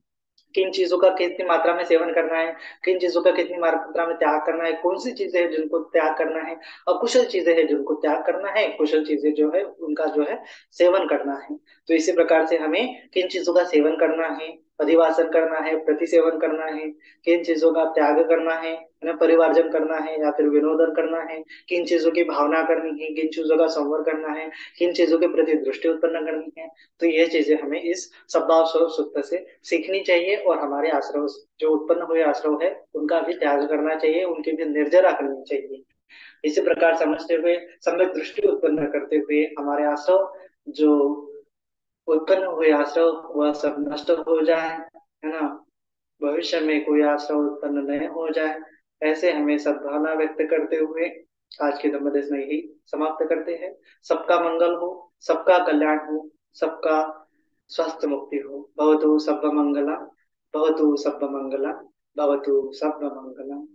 किन चीजों का कितनी मात्रा में सेवन करना है, किन चीजों का कितनी मात्रा में त्याग करना है, कौन सी चीजें हैं जिनको त्याग करना है, अकुशल चीजें हैं जिनको त्याग करना है, कुशल चीजें जो है उनका जो है सेवन करना है। तो इसी प्रकार से हमें किन चीजों का सेवन करना है, अधिवासन करना है, प्रतिसेवन करना है, किन चीजों का त्याग करना है ना, परिवार्जन करना है या फिर विनोदन करना है, किन चीजों की भावना करनी है, किन चीजों का संवर करना है, किन चीजों के प्रति दृष्टि उत्पन्न करनी है। तो ये चीजें हमें इस शब्दावसव सूत्र से सीखनी चाहिए, और हमारे आश्रव जो उत्पन्न हुए आश्रव है उनका भी त्याग करना चाहिए, उनकी भी निर्जरा करनी चाहिए। इसी प्रकार समझते हुए, सम्यक दृष्टि उत्पन्न करते हुए, हमारे आसव जो उत्पन्न हुए आसव वह सब नष्ट हो जाए, है ना। भविष्य में कोई आसव उत्पन्न नहीं हो जाए, ऐसे हमें सद्भावना व्यक्त करते हुए आज के दम्पदेश में यही समाप्त करते हैं। सबका मंगल हो, सबका कल्याण हो, सबका स्वास्थ्य मुक्ति हो। भवतु सर्वमंगलम, भवतु सर्वमंगलम, भवतु सर्वमंगलम।